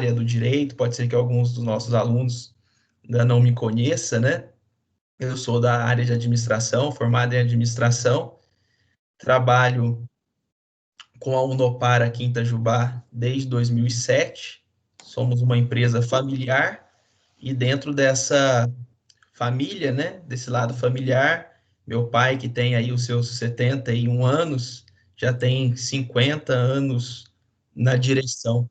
área do direito, pode ser que alguns dos nossos alunos ainda não me conheçam, né? Eu sou da área de administração, formado em administração, trabalho com a Unopar aqui em Itajubá desde 2007. Somos uma empresa familiar e dentro dessa família, né, desse lado familiar, meu pai, que tem aí os seus 71 anos, já tem 50 anos na direção,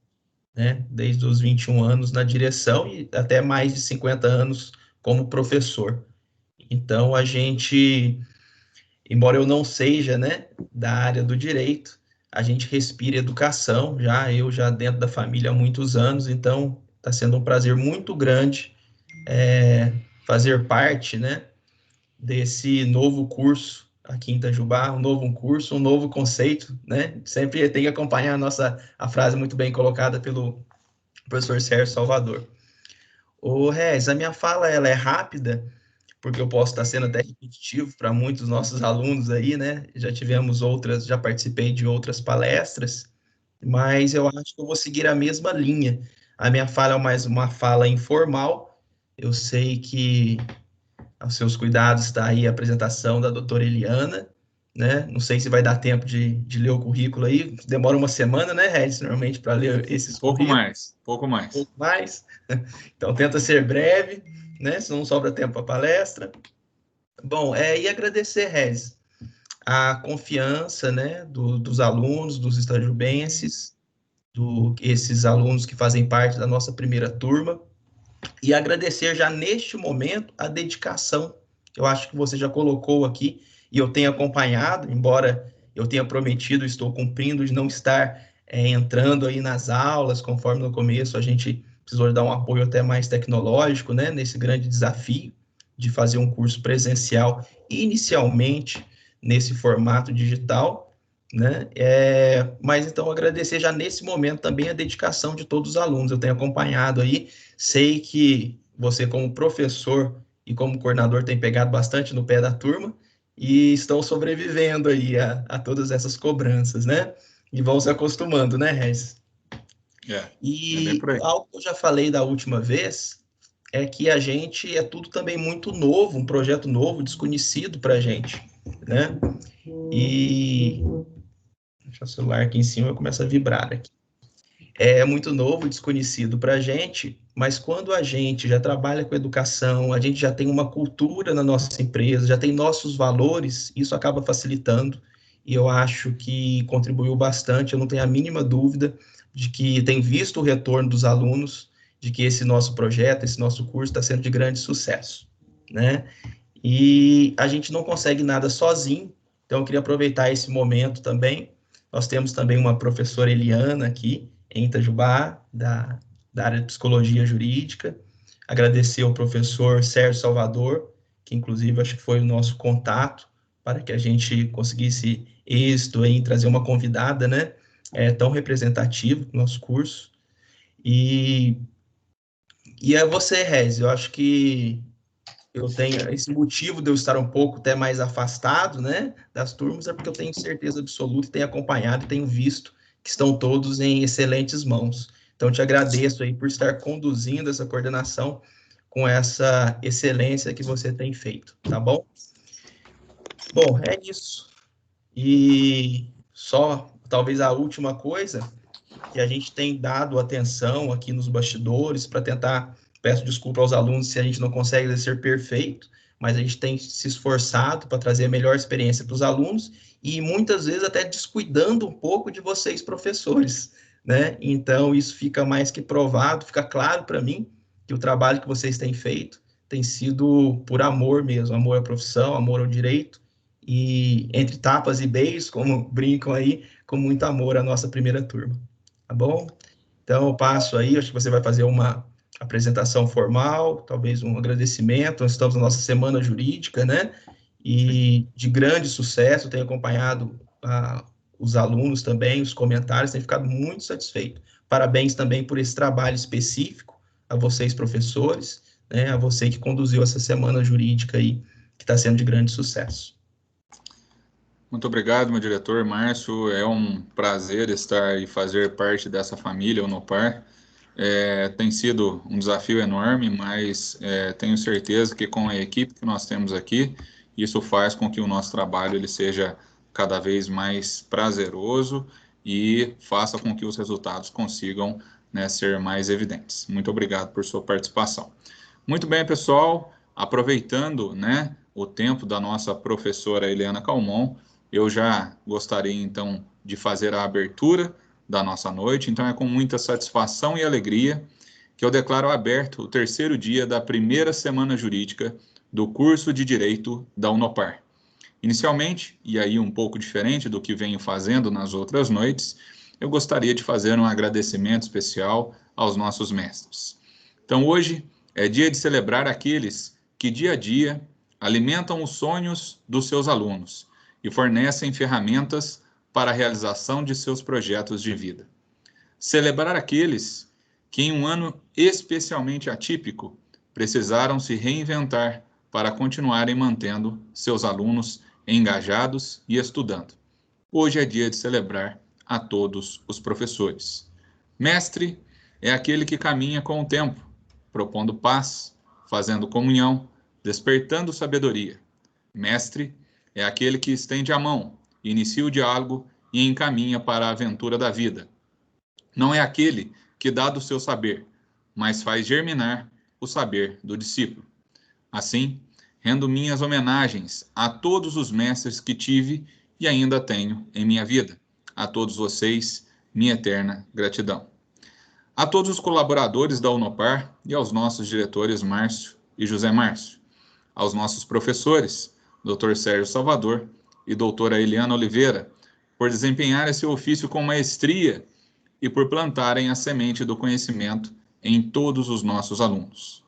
né, desde os 21 anos na direção e até mais de 50 anos como professor. Então, a gente, embora eu não seja, né, da área do direito, a gente respira educação, eu já dentro da família há muitos anos, então está sendo um prazer muito grande fazer parte, né, desse novo curso aqui em Itajubá, um novo curso, um novo conceito, né? Sempre tem que acompanhar a frase muito bem colocada pelo professor Sérgio Salvador. Ô, Rez, a minha fala ela é rápida, porque eu posso estar sendo até repetitivo para muitos nossos alunos aí, né? Já participei de outras palestras, mas eu acho que eu vou seguir a mesma linha. A minha fala é mais uma fala informal. Eu sei que aos seus cuidados está aí a apresentação da doutora Eliana, né? Não sei se vai dar tempo de ler o currículo aí, demora uma semana, né, Regis, normalmente para ler esses Pouco currículos. mais, pouco mais. Pouco mais. Então tenta ser breve, né? Se não sobra tempo para a palestra. Bom, e agradecer, Regis, a confiança, né, dos alunos, dos estajubenses, esses alunos que fazem parte da nossa primeira turma, e agradecer já neste momento a dedicação. Eu acho que você já colocou aqui e eu tenho acompanhado, embora eu tenha prometido, estou cumprindo de não estar entrando aí nas aulas, conforme no começo a gente precisou dar um apoio até mais tecnológico, né, nesse grande desafio de fazer um curso presencial inicialmente nesse formato digital, né? Mas então agradecer já nesse momento também a dedicação de todos os alunos. Eu tenho acompanhado aí. Sei que você, como professor e como coordenador, tem pegado bastante no pé da turma e estão sobrevivendo aí a todas essas cobranças, né? E vão se acostumando, né, Regis? É bem E por aí. algo que eu já falei da última vez é que a gente é tudo também muito novo, um projeto novo, desconhecido para a gente, né? E deixa o celular aqui em cima, começa a vibrar aqui. É muito novo, desconhecido para a gente, mas quando a gente já trabalha com educação, a gente já tem uma cultura na nossa empresa, já tem nossos valores, isso acaba facilitando, e eu acho que contribuiu bastante, eu não tenho a mínima dúvida de que tem visto o retorno dos alunos, de que esse nosso projeto, esse nosso curso está sendo de grande sucesso, né? E a gente não consegue nada sozinho, então eu queria aproveitar esse momento também. Nós temos também uma professora Eliana aqui, em Itajubá, da área de psicologia jurídica. Agradecer ao professor Sérgio Salvador, que inclusive acho que foi o nosso contato para que a gente conseguisse êxito em trazer uma convidada, né, tão representativa do nosso curso. E é você, Rez, eu acho que eu tenho esse motivo de eu estar um pouco até mais afastado, né, das turmas, é porque eu tenho certeza absoluta, tenho acompanhado e tenho visto que estão todos em excelentes mãos. Então, te agradeço aí por estar conduzindo essa coordenação com essa excelência que você tem feito, tá bom? Bom, é isso. E só, talvez a última coisa, que a gente tem dado atenção aqui nos bastidores para tentar, peço desculpa aos alunos se a gente não consegue ser perfeito, mas a gente tem se esforçado para trazer a melhor experiência para os alunos e muitas vezes até descuidando um pouco de vocês, professores, né? Então, isso fica mais que provado, fica claro para mim que o trabalho que vocês têm feito tem sido por amor mesmo, amor à profissão, amor ao direito, e entre tapas e beijos, como brincam aí, com muito amor à nossa primeira turma. Tá bom? Então, eu passo aí, acho que você vai fazer uma apresentação formal, talvez um agradecimento. Nós estamos na nossa semana jurídica, né? E de grande sucesso, tenho acompanhado os alunos também, os comentários, tenho ficado muito satisfeito. Parabéns também por esse trabalho específico, a vocês, professores, né? A você que conduziu essa semana jurídica aí, que está sendo de grande sucesso. Muito obrigado, meu diretor Márcio. É um prazer estar e fazer parte dessa família Unopar. Tem sido um desafio enorme, mas tenho certeza que com a equipe que nós temos aqui, isso faz com que o nosso trabalho ele seja cada vez mais prazeroso e faça com que os resultados consigam, né, ser mais evidentes. Muito obrigado por sua participação. Muito bem, pessoal, aproveitando, né, o tempo da nossa professora Eliana Calmon, eu já gostaria, então, de fazer a abertura da nossa noite. Então, é com muita satisfação e alegria que eu declaro aberto o terceiro dia da primeira semana jurídica do curso de Direito da Unopar. Inicialmente, e aí um pouco diferente do que venho fazendo nas outras noites, eu gostaria de fazer um agradecimento especial aos nossos mestres. Então, hoje é dia de celebrar aqueles que dia a dia alimentam os sonhos dos seus alunos e fornecem ferramentas para a realização de seus projetos de vida. Celebrar aqueles que, em um ano especialmente atípico, precisaram se reinventar para continuarem mantendo seus alunos engajados e estudando. Hoje é dia de celebrar a todos os professores. Mestre é aquele que caminha com o tempo, propondo paz, fazendo comunhão, despertando sabedoria. Mestre é aquele que estende a mão, inicia o diálogo e encaminha para a aventura da vida. Não é aquele que dá do seu saber, mas faz germinar o saber do discípulo. Assim, rendo minhas homenagens a todos os mestres que tive e ainda tenho em minha vida. A todos vocês, minha eterna gratidão. A todos os colaboradores da Unopar e aos nossos diretores Márcio e José Márcio. Aos nossos professores, Dr. Sérgio Salvador e doutora Eliana Oliveira, por desempenhar esse ofício com maestria e por plantarem a semente do conhecimento em todos os nossos alunos.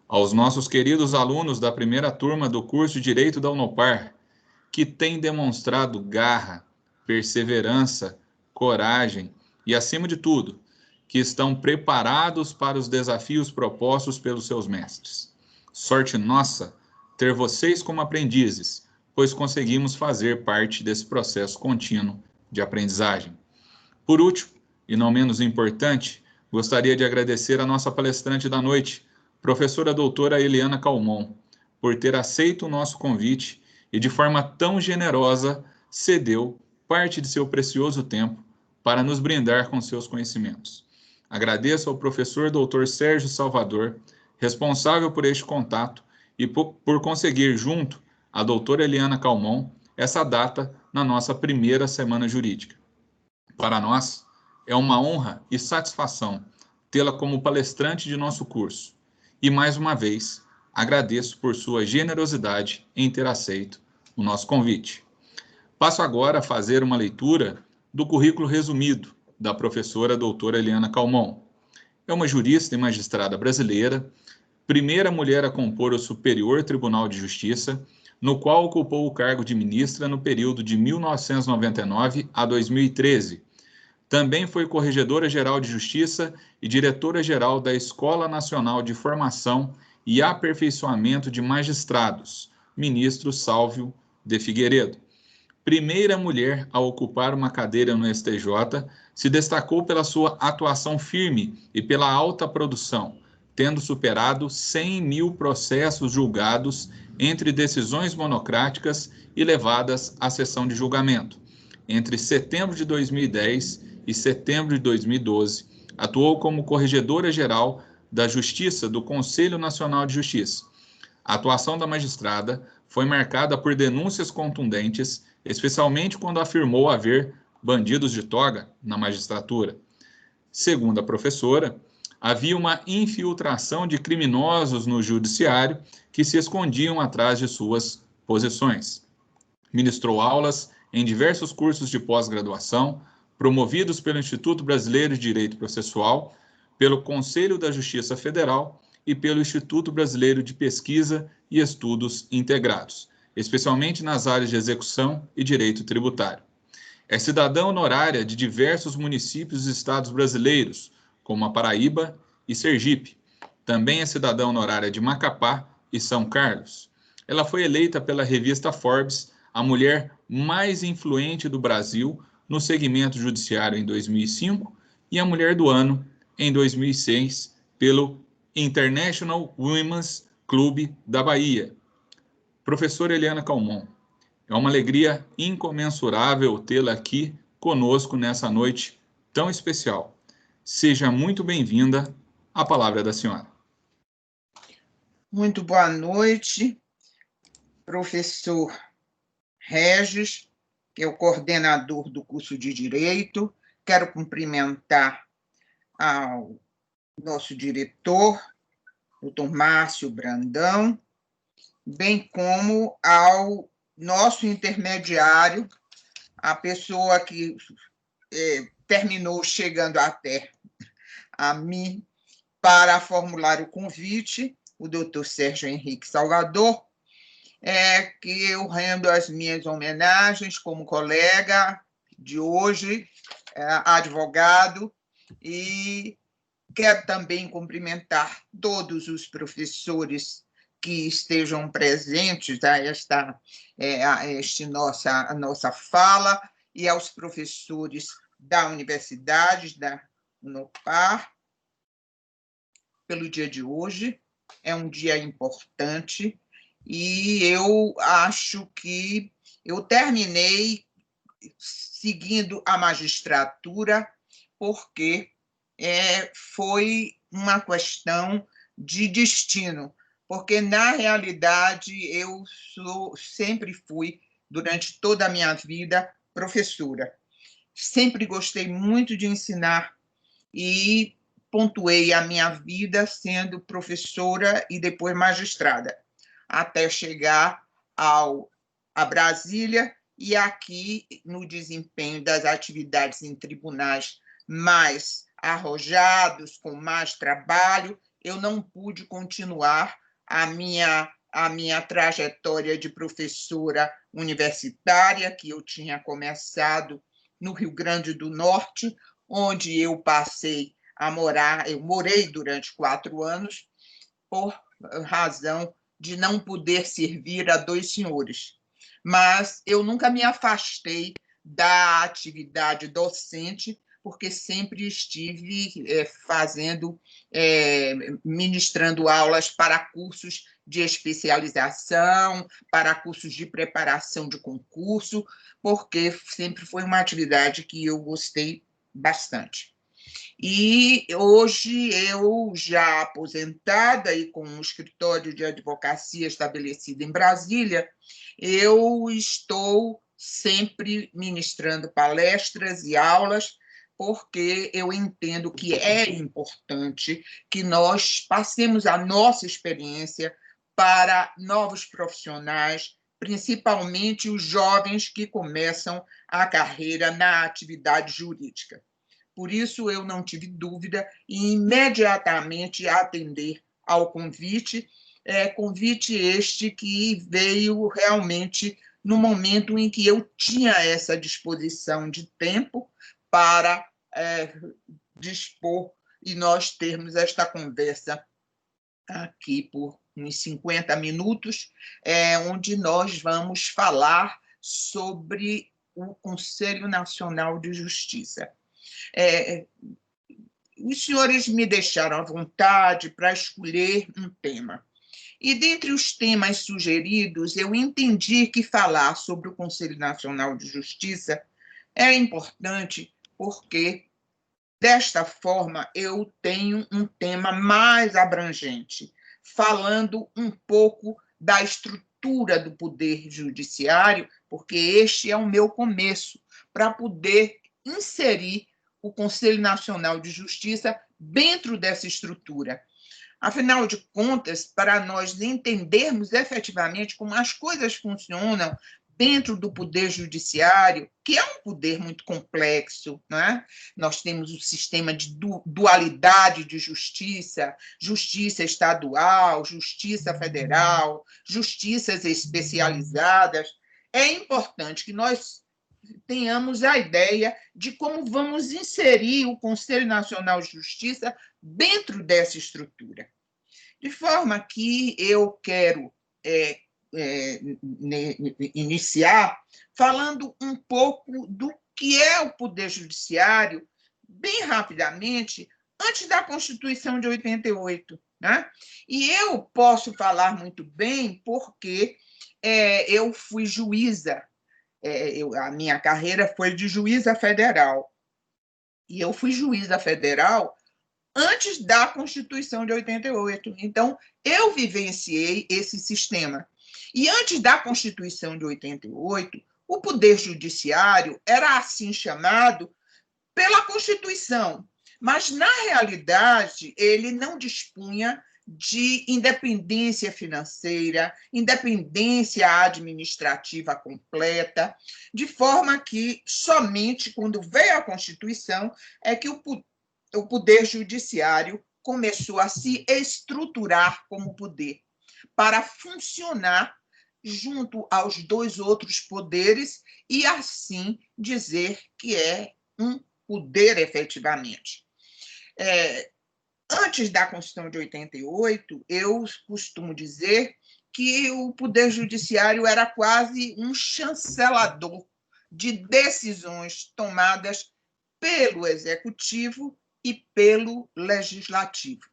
Aos nossos queridos alunos da primeira turma do curso de Direito da Unopar, que têm demonstrado garra, perseverança, coragem e, acima de tudo, que estão preparados para os desafios propostos pelos seus mestres. Sorte nossa ter vocês como aprendizes, pois conseguimos fazer parte desse processo contínuo de aprendizagem. Por último, e não menos importante, gostaria de agradecer a nossa palestrante da noite, professora doutora Eliana Calmon, por ter aceito o nosso convite e de forma tão generosa cedeu parte de seu precioso tempo para nos brindar com seus conhecimentos. Agradeço ao professor doutor Sérgio Salvador, responsável por este contato e por conseguir junto à doutora Eliana Calmon essa data na nossa primeira semana jurídica. Para nós, é uma honra e satisfação tê-la como palestrante de nosso curso. E, mais uma vez, agradeço por sua generosidade em ter aceito o nosso convite. Passo agora a fazer uma leitura do currículo resumido da professora doutora Eliana Calmon. É uma jurista e magistrada brasileira, primeira mulher a compor o Superior Tribunal de Justiça, no qual ocupou o cargo de ministra no período de 1999 a 2013. Também foi Corregedora-Geral de Justiça e Diretora-Geral da Escola Nacional de Formação e Aperfeiçoamento de Magistrados, ministro Sálvio de Figueiredo. Primeira mulher a ocupar uma cadeira no STJ, se destacou pela sua atuação firme e pela alta produção, tendo superado 100 mil processos julgados entre decisões monocráticas e levadas à sessão de julgamento. Entre setembro de 2010 e setembro de 2012, atuou como Corregedora-Geral da Justiça do Conselho Nacional de Justiça. A atuação da magistrada foi marcada por denúncias contundentes, especialmente quando afirmou haver bandidos de toga na magistratura. Segundo a professora, havia uma infiltração de criminosos no judiciário que se escondiam atrás de suas posições. Ministrou aulas em diversos cursos de pós-graduação, promovidos pelo Instituto Brasileiro de Direito Processual, pelo Conselho da Justiça Federal e pelo Instituto Brasileiro de Pesquisa e Estudos Integrados, especialmente nas áreas de execução e direito tributário. É cidadã honorária de diversos municípios e estados brasileiros, como a Paraíba e Sergipe. Também é cidadã honorária de Macapá e São Carlos. Ela foi eleita pela revista Forbes a mulher mais influente do Brasil no segmento judiciário em 2005 e a mulher do ano em 2006 pelo International Women's Club da Bahia. Professora Eliana Calmon, é uma alegria incomensurável tê-la aqui conosco nessa noite tão especial. Seja muito bem-vinda. A palavra é da senhora. Muito boa noite, professor Regis, que é o coordenador do curso de Direito. Quero cumprimentar ao nosso diretor, doutor Márcio Brandão, bem como ao nosso intermediário, a pessoa que terminou chegando até a mim para formular o convite, o doutor Sérgio Henrique Salvador, que eu rendo as minhas homenagens como colega de hoje, advogado, e quero também cumprimentar todos os professores que estejam presentes a nossa fala, e aos professores da universidade, da Unopar, pelo dia de hoje. É um dia importante, e eu acho que eu terminei seguindo a magistratura porque foi uma questão de destino, porque, na realidade, eu sempre fui, durante toda a minha vida, professora. Sempre gostei muito de ensinar e pontuei a minha vida sendo professora e depois magistrada, até chegar a Brasília, e aqui, no desempenho das atividades em tribunais mais arrojados, com mais trabalho, eu não pude continuar a minha trajetória de professora universitária, que eu tinha começado no Rio Grande do Norte, onde eu passei a morar. Eu morei durante 4 anos, por razão de não poder servir a 2 senhores. Mas eu nunca me afastei da atividade docente, porque sempre estive ministrando aulas para cursos de especialização, para cursos de preparação de concurso, porque sempre foi uma atividade que eu gostei bastante. E hoje, eu já aposentada e com um escritório de advocacia estabelecido em Brasília, eu estou sempre ministrando palestras e aulas, porque eu entendo que é importante que nós passemos a nossa experiência para novos profissionais, principalmente os jovens que começam a carreira na atividade jurídica. Por isso, eu não tive dúvida em imediatamente atender ao convite, convite este que veio realmente no momento em que eu tinha essa disposição de tempo para dispor e nós termos esta conversa aqui por uns 50 minutos, onde nós vamos falar sobre o Conselho Nacional de Justiça. Os senhores me deixaram à vontade para escolher um tema. E, dentre os temas sugeridos, eu entendi que falar sobre o Conselho Nacional de Justiça é importante porque, desta forma, eu tenho um tema mais abrangente, falando um pouco da estrutura do Poder Judiciário, porque este é o meu começo, para poder inserir o Conselho Nacional de Justiça dentro dessa estrutura. Afinal de contas, para nós entendermos efetivamente como as coisas funcionam dentro do Poder Judiciário, que é um poder muito complexo, não é? Nós temos o sistema de dualidade de justiça, justiça estadual, justiça federal, justiças especializadas. É importante que nós tenhamos a ideia de como vamos inserir o Conselho Nacional de Justiça dentro dessa estrutura. De forma que eu quero iniciar falando um pouco do que é o Poder Judiciário, bem rapidamente, antes da Constituição de 88. Né? E eu posso falar muito bem porque eu fui juíza, a minha carreira foi de juíza federal, e eu fui juíza federal antes da Constituição de 88. Então, eu vivenciei esse sistema. E antes da Constituição de 88, o Poder Judiciário era assim chamado pela Constituição, mas, na realidade, ele não dispunha de independência financeira, independência administrativa completa, de forma que somente quando veio a Constituição é que o Poder Judiciário começou a se estruturar como poder, para funcionar junto aos dois outros poderes e, assim, dizer que é um poder efetivamente. Antes da Constituição de 88, eu costumo dizer que o Poder Judiciário era quase um chancelador de decisões tomadas pelo Executivo e pelo Legislativo.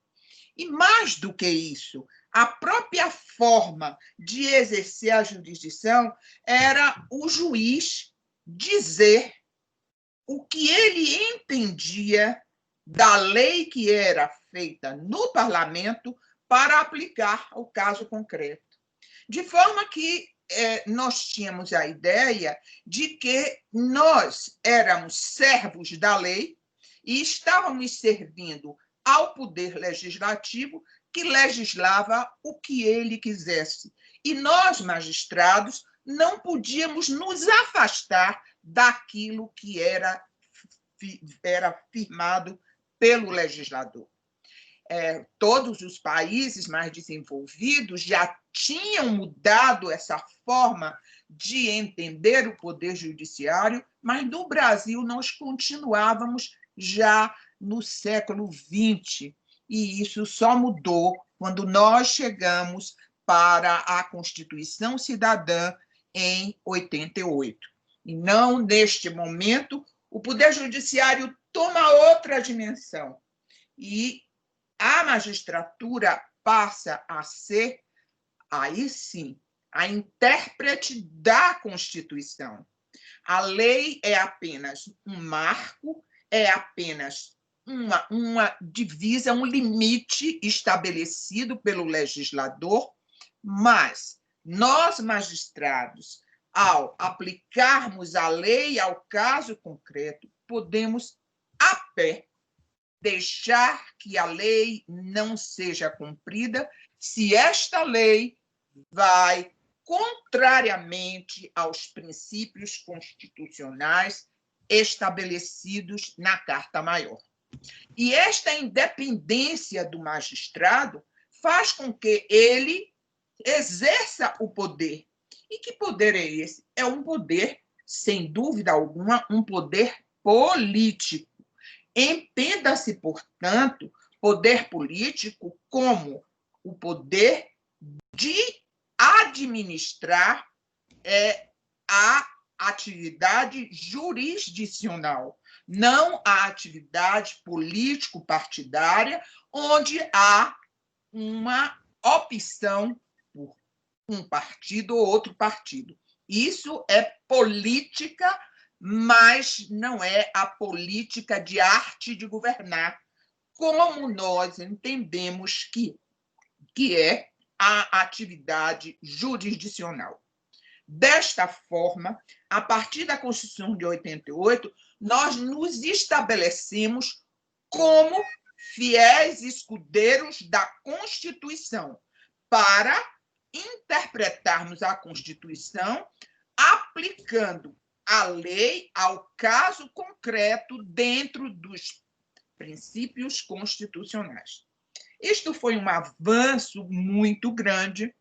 E mais do que isso, a própria forma de exercer a jurisdição era o juiz dizer o que ele entendia da lei que era feita no parlamento para aplicar ao caso concreto. De forma que nós tínhamos a ideia de que nós éramos servos da lei e estávamos servindo ao poder legislativo, que legislava o que ele quisesse. E nós, magistrados, não podíamos nos afastar daquilo que era firmado pelo legislador. Todos os países mais desenvolvidos já tinham mudado essa forma de entender o poder judiciário, mas no Brasil nós continuávamos já no século XX, e isso só mudou quando nós chegamos para a Constituição Cidadã em 88. E não neste momento, o Poder Judiciário toma outra dimensão e a magistratura passa a ser, aí sim, a intérprete da Constituição. A lei é apenas um marco, é apenas uma divisa, um limite estabelecido pelo legislador, mas nós, magistrados, ao aplicarmos a lei ao caso concreto, podemos, a pé, deixar que a lei não seja cumprida se esta lei vai contrariamente aos princípios constitucionais estabelecidos na Carta Maior. E esta independência do magistrado faz com que ele exerça o poder. E que poder é esse? É um poder, sem dúvida alguma, um poder político. Entenda-se, portanto, poder político como o poder de administrar a atividade jurisdicional, não a atividade político-partidária, onde há uma opção por um partido ou outro partido. Isso é política, mas não é a política de arte de governar, como nós entendemos que é a atividade jurisdicional. Desta forma, a partir da Constituição de 88, nós nos estabelecemos como fiéis escudeiros da Constituição, para interpretarmos a Constituição aplicando a lei ao caso concreto dentro dos princípios constitucionais. Isto foi um avanço muito grande,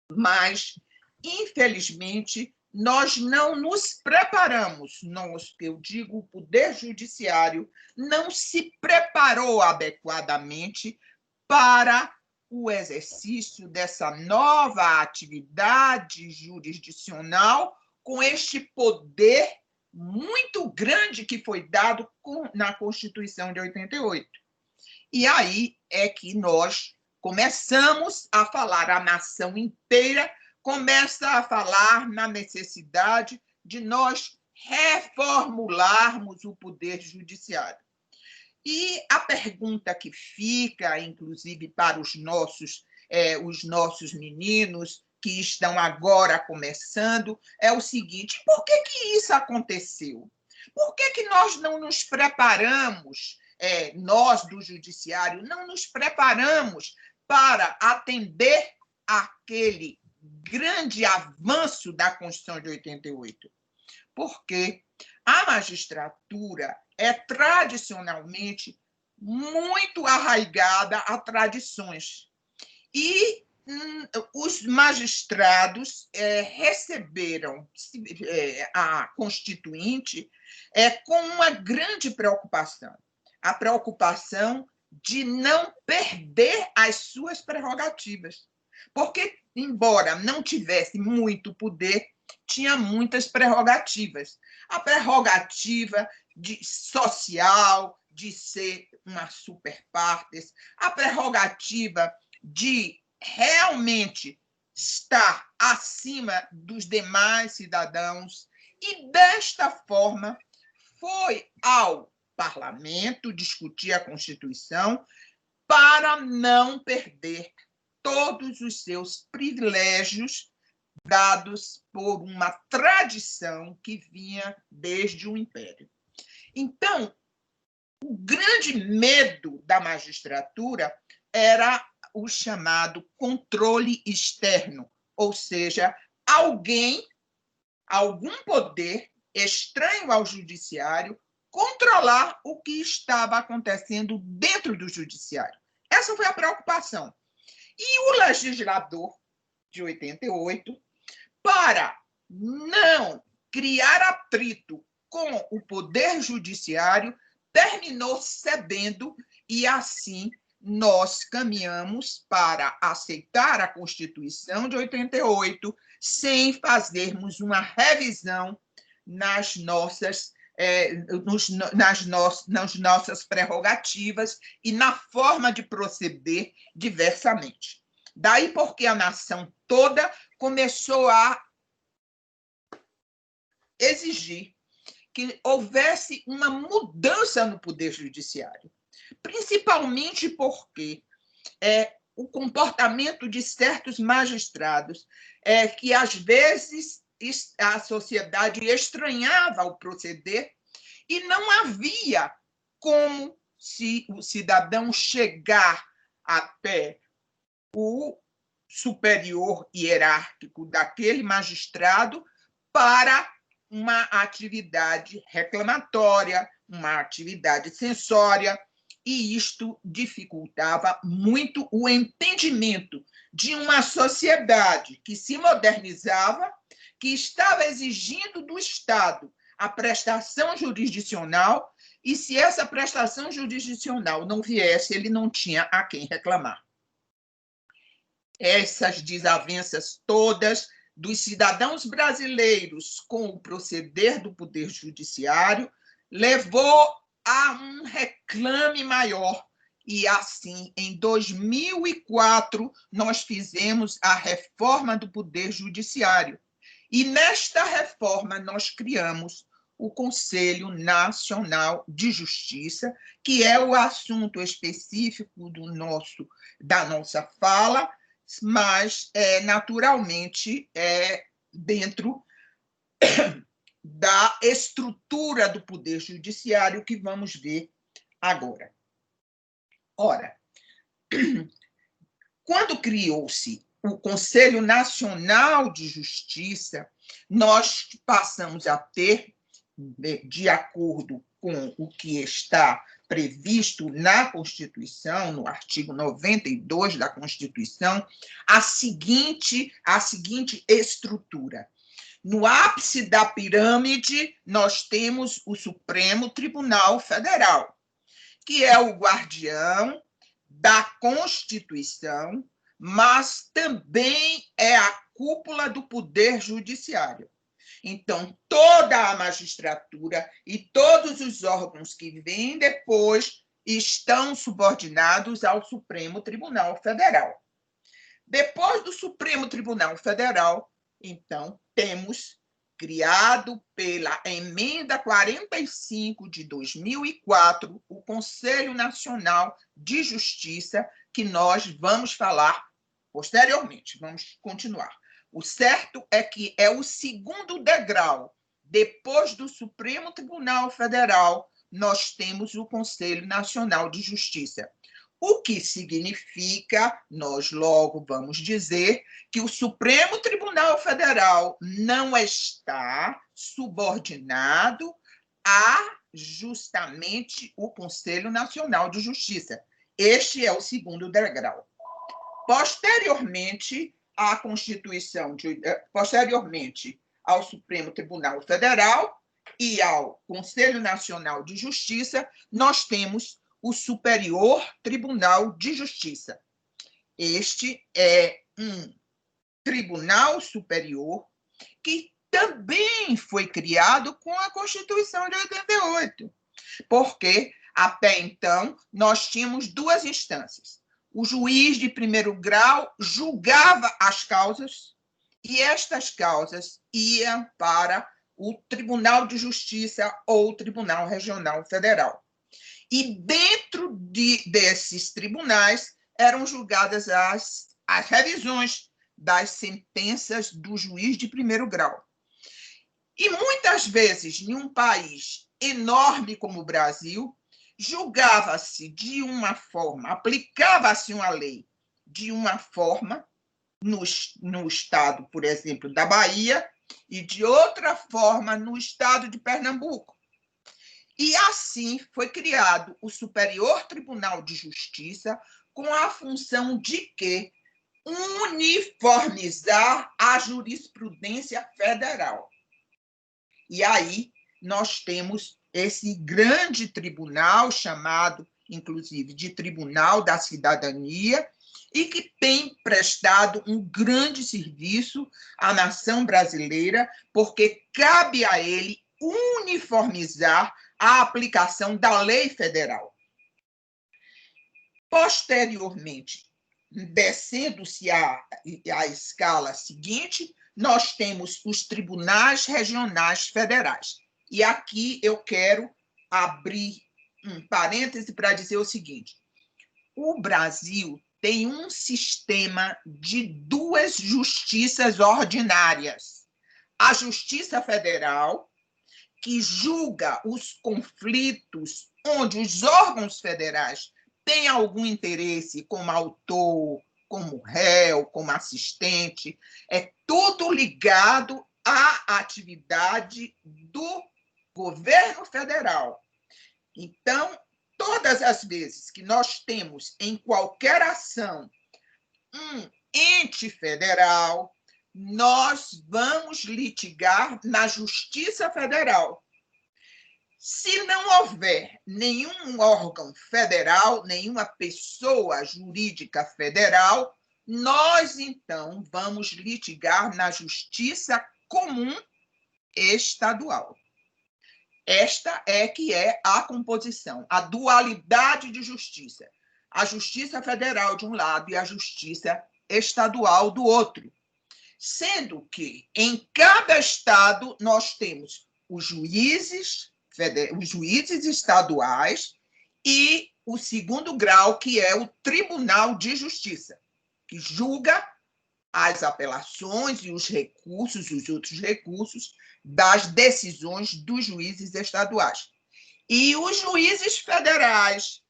mas, infelizmente, nós não nos preparamos, eu digo, o Poder Judiciário não se preparou adequadamente para o exercício dessa nova atividade jurisdicional com este poder muito grande que foi dado na Constituição de 88. E aí é que nós começamos a falar, a nação inteira começa a falar na necessidade de nós reformularmos o poder judiciário. E a pergunta que fica, inclusive, para os nossos meninos que estão agora começando, é o seguinte: por que isso aconteceu? Por que nós não nos preparamos, nós do judiciário, não nos preparamos para atender aquele grande avanço da Constituição de 88? Porque a magistratura é tradicionalmente muito arraigada a tradições. E os magistrados receberam a Constituinte com uma grande preocupação, a preocupação de não perder as suas prerrogativas. Porque, embora não tivesse muito poder, tinha muitas prerrogativas. A prerrogativa social, de ser uma super partes, a prerrogativa de realmente estar acima dos demais cidadãos, e desta forma foi ao parlamento discutir a Constituição para não perder todos os seus privilégios dados por uma tradição que vinha desde o Império. Então, o grande medo da magistratura era o chamado controle externo, ou seja, algum poder estranho ao judiciário, controlar o que estava acontecendo dentro do judiciário. Essa foi a preocupação. E o legislador de 88, para não criar atrito com o poder judiciário, terminou cedendo, e assim nós caminhamos para aceitar a Constituição de 88 sem fazermos uma revisão nas nossas prerrogativas e na forma de proceder diversamente. Daí porque a nação toda começou a exigir que houvesse uma mudança no poder judiciário, principalmente porque o comportamento de certos magistrados que, às vezes, a sociedade estranhava o proceder e não havia como se o cidadão chegar até o superior hierárquico daquele magistrado para uma atividade reclamatória, uma atividade censória, e isto dificultava muito o entendimento de uma sociedade que se modernizava, que estava exigindo do Estado a prestação jurisdicional, e se essa prestação jurisdicional não viesse, ele não tinha a quem reclamar. Essas desavenças todas dos cidadãos brasileiros com o proceder do Poder Judiciário levou a um reclame maior. E, assim, em 2004, nós fizemos a reforma do Poder Judiciário. E, nesta reforma, nós criamos o Conselho Nacional de Justiça, que é o assunto específico da nossa fala, mas, naturalmente, dentro da estrutura do Poder Judiciário que vamos ver agora. Ora, quando criou-se o Conselho Nacional de Justiça, nós passamos a ter, de acordo com o que está previsto na Constituição, no artigo 92 da Constituição, a seguinte estrutura. No ápice da pirâmide, nós temos o Supremo Tribunal Federal, que é o guardião da Constituição, mas também é a cúpula do Poder Judiciário. Então, toda a magistratura e todos os órgãos que vêm depois estão subordinados ao Supremo Tribunal Federal. Depois do Supremo Tribunal Federal, então, temos criado pela Emenda 45 de 2004, o Conselho Nacional de Justiça, que nós vamos falar posteriormente. Vamos continuar. O certo é que é o segundo degrau. Depois do Supremo Tribunal Federal, nós temos o Conselho Nacional de Justiça. O que significa, nós logo vamos dizer, que o Supremo Tribunal Federal não está subordinado a justamente o Conselho Nacional de Justiça. Este é o segundo degrau. Posteriormente à Constituição, posteriormente ao Supremo Tribunal Federal e ao Conselho Nacional de Justiça, nós temos o Superior Tribunal de Justiça. Este é um tribunal superior que também foi criado com a Constituição de 88, porque até então nós tínhamos duas instâncias. O juiz de primeiro grau julgava as causas e estas causas iam para o Tribunal de Justiça ou o Tribunal Regional Federal. E dentro desses tribunais eram julgadas as revisões das sentenças do juiz de primeiro grau. E muitas vezes, em um país enorme como o Brasil, julgava-se de uma forma, aplicava-se uma lei de uma forma no estado, por exemplo, da Bahia, e de outra forma no estado de Pernambuco. E assim foi criado o Superior Tribunal de Justiça com a função de quê? Uniformizar a jurisprudência federal. E aí nós temos esse grande tribunal, chamado, inclusive, de Tribunal da Cidadania, e que tem prestado um grande serviço à nação brasileira, porque cabe a ele uniformizar a aplicação da lei federal. Posteriormente, descendo-se a escala seguinte, nós temos os tribunais regionais federais. E aqui eu quero abrir um parêntese para dizer o seguinte: o Brasil tem um sistema de duas justiças ordinárias. A Justiça Federal, que julga os conflitos onde os órgãos federais têm algum interesse como autor, como réu, como assistente, é tudo ligado à atividade do governo federal. Então, todas as vezes que nós temos em qualquer ação um ente federal, nós vamos litigar na Justiça Federal. Se não houver nenhum órgão federal, nenhuma pessoa jurídica federal, nós, então, vamos litigar na Justiça Comum Estadual. Esta é que é a composição, a dualidade de justiça. A Justiça Federal de um lado e a Justiça Estadual do outro. Sendo que, em cada estado, nós temos os juízes estaduais e o segundo grau, que é o Tribunal de Justiça, que julga as apelações e os outros recursos das decisões dos juízes estaduais. E os juízes federais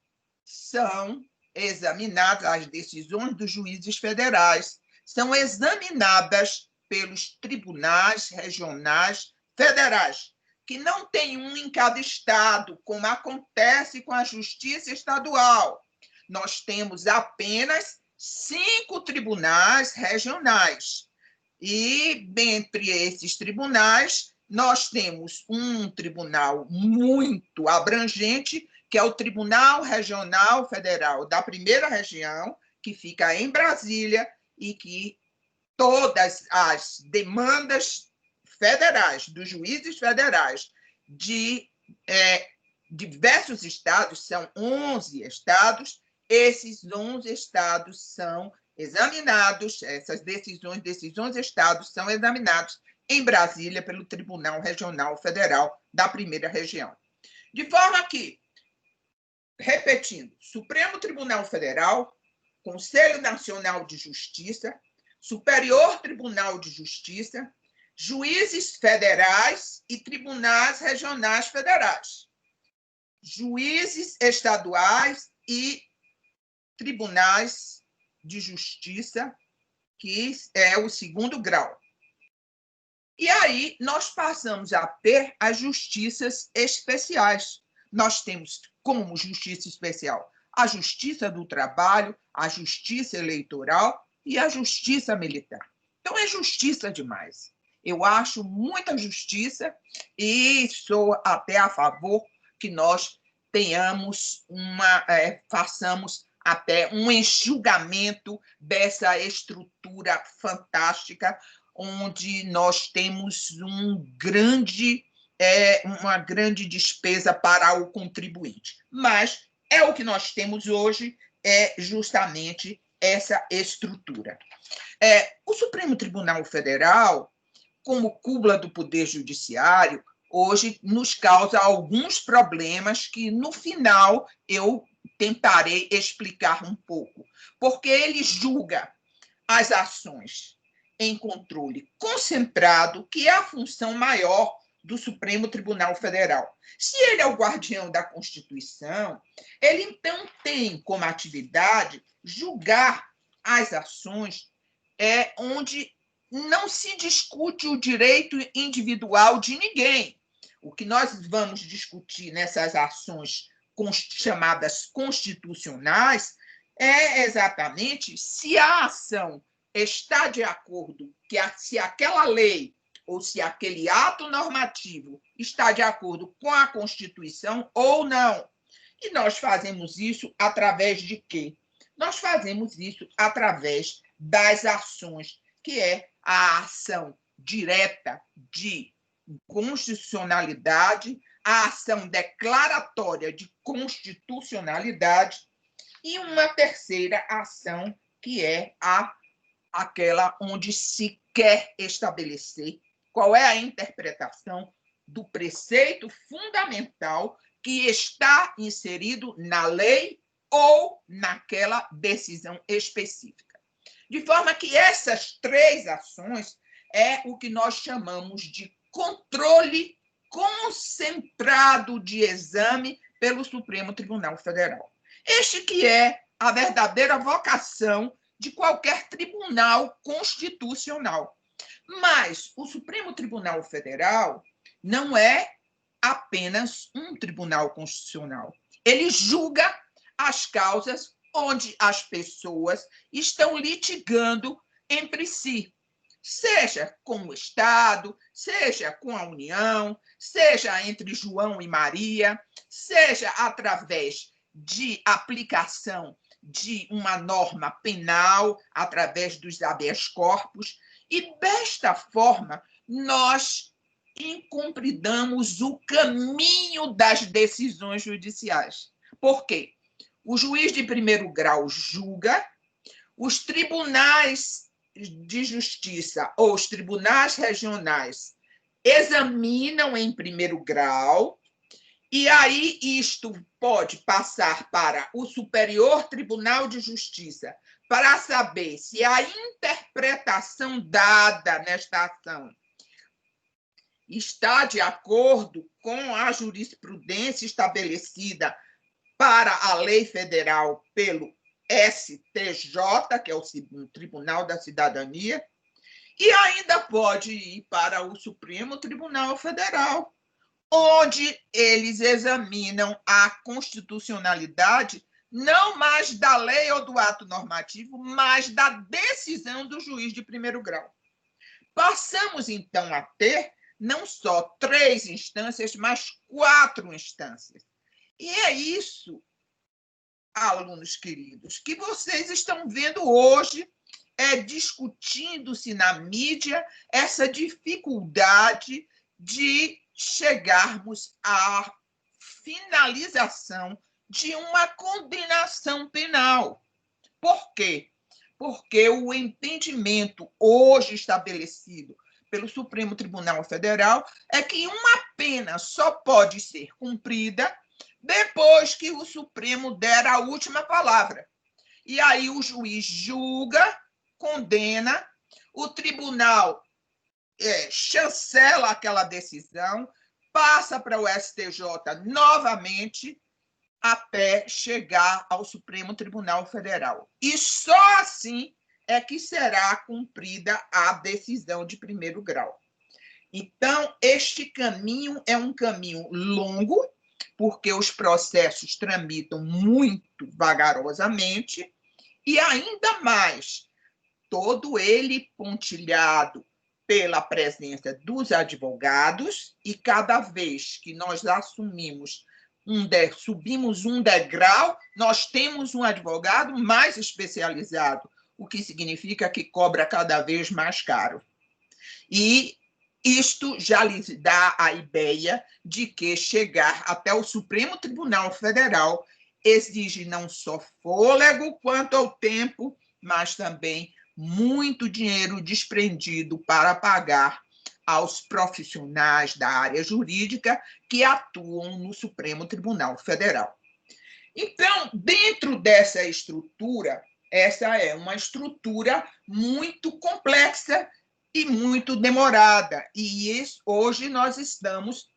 são examinados, as decisões dos juízes federais são examinadas pelos tribunais regionais federais, que não tem um em cada estado, como acontece com a Justiça Estadual. Nós temos apenas 5 tribunais regionais. E, dentre esses tribunais, nós temos um tribunal muito abrangente, que é o Tribunal Regional Federal da Primeira Região, que fica em Brasília, e que todas as demandas federais, dos juízes federais, de diversos estados, são 11 estados, esses 11 estados são examinados, essas decisões desses 11 estados são examinados em Brasília pelo Tribunal Regional Federal da Primeira Região. De forma que, repetindo, Supremo Tribunal Federal, Conselho Nacional de Justiça, Superior Tribunal de Justiça, juízes federais e tribunais regionais federais, juízes estaduais e tribunais de justiça, que é o segundo grau. E aí nós passamos a ter as justiças especiais. Nós temos como justiça especial a Justiça do Trabalho, a Justiça Eleitoral e a Justiça Militar. Então, é justiça demais. Eu acho muita justiça e sou até a favor que nós tenhamos façamos até um enxugamento dessa estrutura fantástica, onde nós temos uma grande despesa para o contribuinte. Mas é o que nós temos hoje, é justamente essa estrutura. O Supremo Tribunal Federal, como cúpula do Poder Judiciário, hoje nos causa alguns problemas que, no final, eu tentarei explicar um pouco. Porque ele julga as ações em controle concentrado, que é a função maior do Supremo Tribunal Federal. Se ele é o guardião da Constituição, ele, então, tem como atividade julgar as ações onde não se discute o direito individual de ninguém. O que nós vamos discutir nessas ações chamadas constitucionais é exatamente se a ação está de acordo, se aquela lei ou se aquele ato normativo está de acordo com a Constituição ou não. E nós fazemos isso através de quê? Nós fazemos isso através das ações, que é a ação direta de constitucionalidade, a ação declaratória de constitucionalidade e uma terceira ação, que é aquela onde se quer estabelecer qual é a interpretação do preceito fundamental que está inserido na lei ou naquela decisão específica. De forma que essas três ações é o que nós chamamos de controle concentrado de exame pelo Supremo Tribunal Federal. Este que é a verdadeira vocação de qualquer tribunal constitucional. Mas o Supremo Tribunal Federal não é apenas um tribunal constitucional. Ele julga as causas onde as pessoas estão litigando entre si, seja com o Estado, seja com a União, seja entre João e Maria, seja através de aplicação de uma norma penal, através dos habeas corpus, e desta forma nós incumpridamos o caminho das decisões judiciais. Por quê? O juiz de primeiro grau julga, os tribunais de justiça ou os tribunais regionais examinam em primeiro grau, e aí isto pode passar para o Superior Tribunal de Justiça para saber se a interpretação dada nesta ação está de acordo com a jurisprudência estabelecida para a lei federal pelo STJ, que é o Tribunal da Cidadania, e ainda pode ir para o Supremo Tribunal Federal, onde eles examinam a constitucionalidade não mais da lei ou do ato normativo, mas da decisão do juiz de primeiro grau. Passamos, então, a ter não só 3 instâncias, mas 4 instâncias. E é isso, alunos queridos, que vocês estão vendo hoje, discutindo-se na mídia essa dificuldade de chegarmos a finalização de uma condenação penal. Por quê? Porque o entendimento hoje estabelecido pelo Supremo Tribunal Federal é que uma pena só pode ser cumprida depois que o Supremo der a última palavra. E aí o juiz julga, condena, o tribunal chancela aquela decisão, passa para o STJ novamente, até chegar ao Supremo Tribunal Federal. E só assim é que será cumprida a decisão de primeiro grau. Então, este caminho é um caminho longo, porque os processos tramitam muito vagarosamente, e ainda mais, todo ele pontilhado pela presença dos advogados, e cada vez que nós assumimos subimos um degrau, nós temos um advogado mais especializado, o que significa que cobra cada vez mais caro. E isto já lhes dá a ideia de que chegar até o Supremo Tribunal Federal exige não só fôlego quanto ao tempo, mas também muito dinheiro desprendido para pagar aos profissionais da área jurídica que atuam no Supremo Tribunal Federal. Então, dentro dessa estrutura, essa é uma estrutura muito complexa e muito demorada, e hoje nós estamos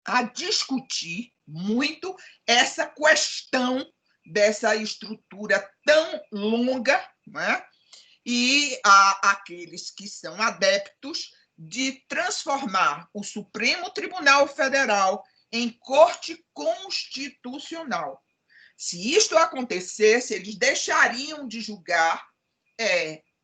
a discutir muito essa questão dessa estrutura tão longa, né? E há aqueles que são adeptos de transformar o Supremo Tribunal Federal em Corte Constitucional. Se isto acontecesse, eles deixariam de julgar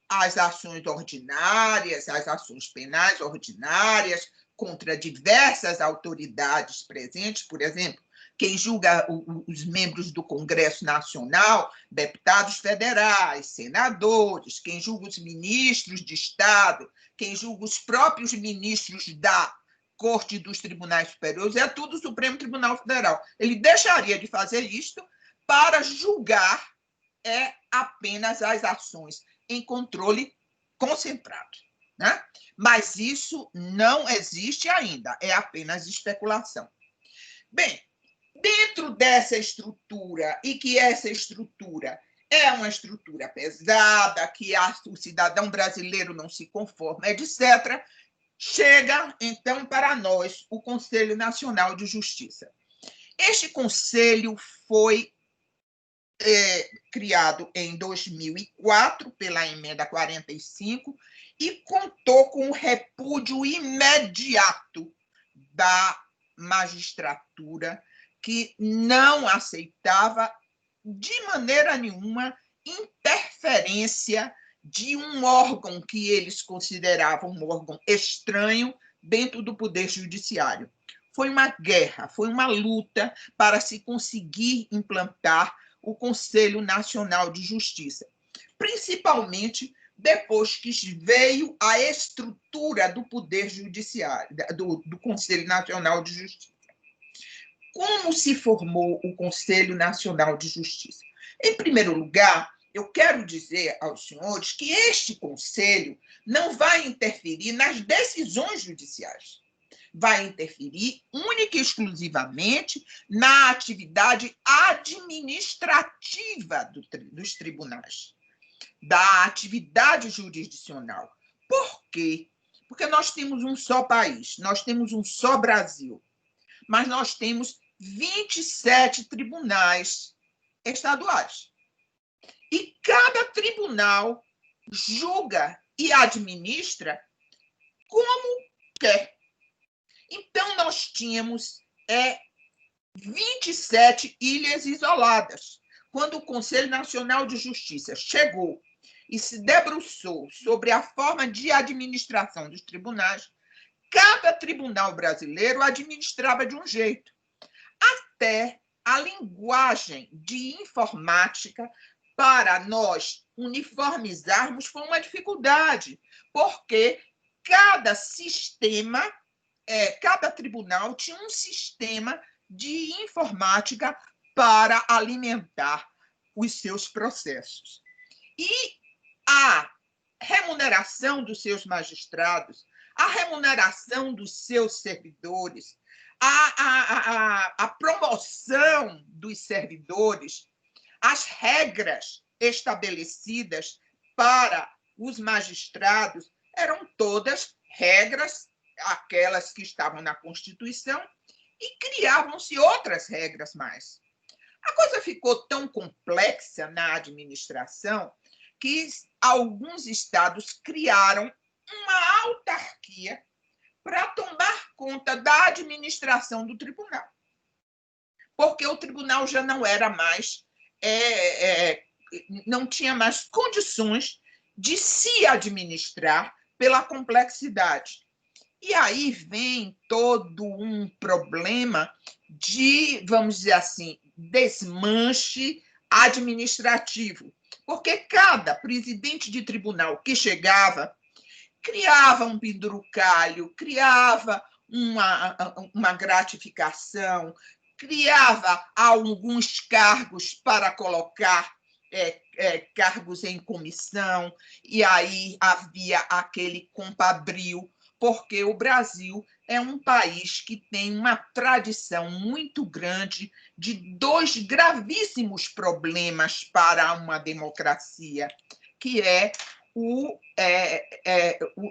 as ações ordinárias, as ações penais ordinárias contra diversas autoridades presentes, por exemplo, quem julga os membros do Congresso Nacional, deputados federais, senadores, quem julga os ministros de Estado, quem julga os próprios ministros da Corte dos Tribunais Superiores, é tudo o Supremo Tribunal Federal. Ele deixaria de fazer isto para julgar apenas as ações em controle concentrado, né? Mas isso não existe ainda, é apenas especulação. Bem, dentro dessa estrutura, e que essa estrutura é uma estrutura pesada, que o cidadão brasileiro não se conforma, etc., chega, então, para nós, o Conselho Nacional de Justiça. Este conselho foi criado em 2004 pela Emenda 45 e contou com o repúdio imediato da magistratura, que não aceitava de maneira nenhuma interferência de um órgão que eles consideravam um órgão estranho dentro do Poder Judiciário. Foi uma guerra, foi uma luta para se conseguir implantar o Conselho Nacional de Justiça, principalmente depois que veio a estrutura do Poder Judiciário, do Conselho Nacional de Justiça. Como se formou o Conselho Nacional de Justiça? Em primeiro lugar, eu quero dizer aos senhores que este conselho não vai interferir nas decisões judiciais. Vai interferir única e exclusivamente na atividade administrativa dos tribunais, da atividade jurisdicional. Por quê? Porque nós temos um só país, nós temos um só Brasil, mas nós temos 27 tribunais estaduais. E cada tribunal julga e administra como quer. Então, nós tínhamos 27 ilhas isoladas. Quando o Conselho Nacional de Justiça chegou e se debruçou sobre a forma de administração dos tribunais, cada tribunal brasileiro administrava de um jeito. Até a linguagem de informática para nós uniformizarmos foi uma dificuldade, porque cada tribunal tinha um sistema de informática para alimentar os seus processos. E a remuneração dos seus magistrados, a remuneração dos seus servidores, a promoção dos servidores, as regras estabelecidas para os magistrados eram todas regras, aquelas que estavam na Constituição, e criavam-se outras regras mais. A coisa ficou tão complexa na administração que alguns estados criaram uma autarquia para tomar conta da administração do tribunal. Porque o tribunal já não era mais, não tinha mais condições de se administrar pela complexidade. E aí vem todo um problema de, vamos dizer assim, desmanche administrativo, porque cada presidente de tribunal que chegava criava um penduricalho, criava uma gratificação, criava alguns cargos para colocar cargos em comissão, e aí havia aquele compadrio, porque o Brasil é um país que tem uma tradição muito grande de dois gravíssimos problemas para uma democracia, que é o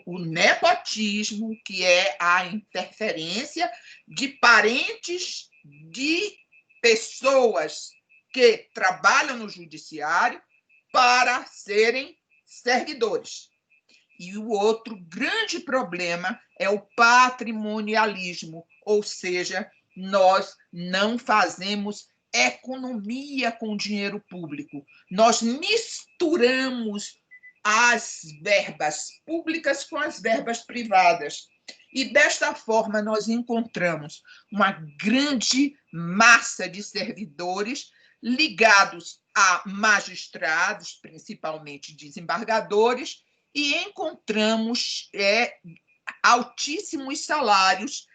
nepotismo, que é a interferência de parentes de pessoas que trabalham no judiciário para serem servidores. E o outro grande problema é o patrimonialismo, ou seja, nós não fazemos economia com o dinheiro público. Nós misturamos as verbas públicas com as verbas privadas. E, desta forma, nós encontramos uma grande massa de servidores ligados a magistrados, principalmente desembargadores, e encontramos altíssimos salários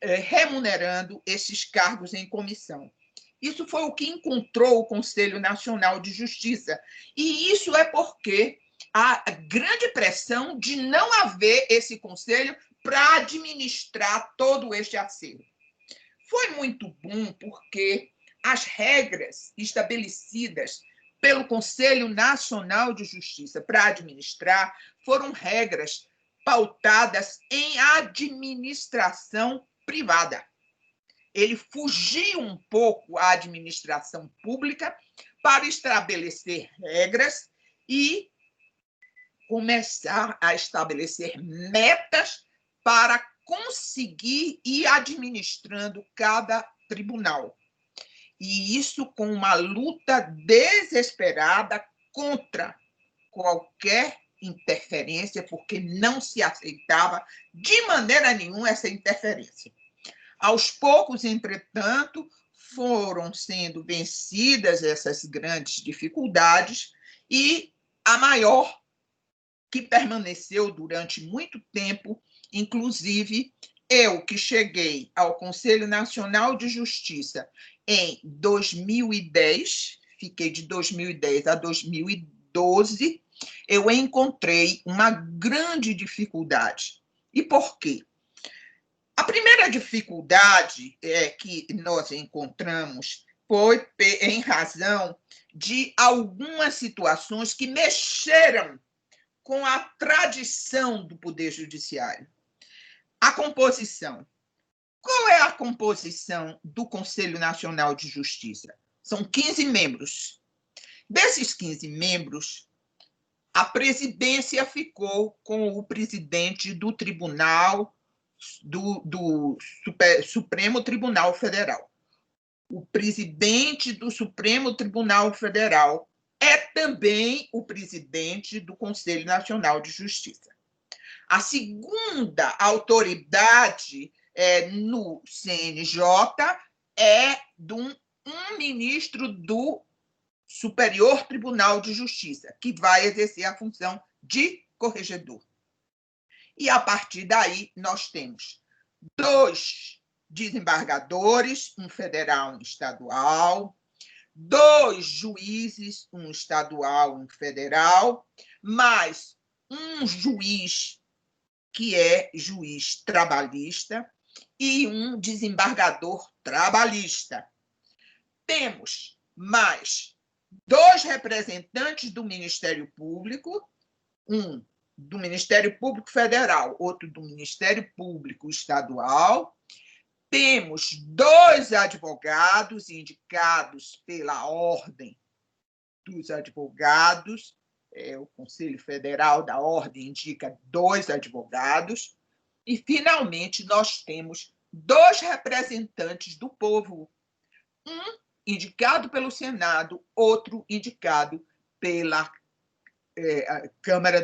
remunerando esses cargos em comissão. Isso foi o que encontrou o Conselho Nacional de Justiça. E isso é porque a grande pressão de não haver esse conselho para administrar todo este acervo. Foi muito bom porque as regras estabelecidas pelo Conselho Nacional de Justiça para administrar foram regras pautadas em administração privada. Ele fugiu um pouco à administração pública para estabelecer regras e começar a estabelecer metas para conseguir ir administrando cada tribunal. E isso com uma luta desesperada contra qualquer interferência, porque não se aceitava de maneira nenhuma essa interferência. Aos poucos, entretanto, foram sendo vencidas essas grandes dificuldades e a maior, que permaneceu durante muito tempo, inclusive eu que cheguei ao Conselho Nacional de Justiça em 2010, fiquei de 2010 a 2012, eu encontrei uma grande dificuldade. E por quê? A primeira dificuldade que nós encontramos foi em razão de algumas situações que mexeram com a tradição do Poder Judiciário. A composição. Qual é a composição do Conselho Nacional de Justiça? São 15 membros. Desses 15 membros, a presidência ficou com o presidente do Tribunal, do Supremo Tribunal Federal. O presidente do Supremo Tribunal Federal é também o presidente do Conselho Nacional de Justiça. A segunda autoridade no CNJ é de um ministro do Superior Tribunal de Justiça, que vai exercer a função de corregedor. E, a partir daí, nós temos 2 desembargadores, um federal e um estadual, 2 juízes, um estadual e um federal, mais um juiz que é juiz trabalhista e um desembargador trabalhista. Temos mais 2 representantes do Ministério Público, um do Ministério Público Federal, outro do Ministério Público Estadual. Temos 2 advogados indicados pela Ordem dos Advogados. O Conselho Federal da Ordem indica 2 advogados. E, finalmente, nós temos 2 representantes do povo. Um indicado pelo Senado, outro indicado pela Câmara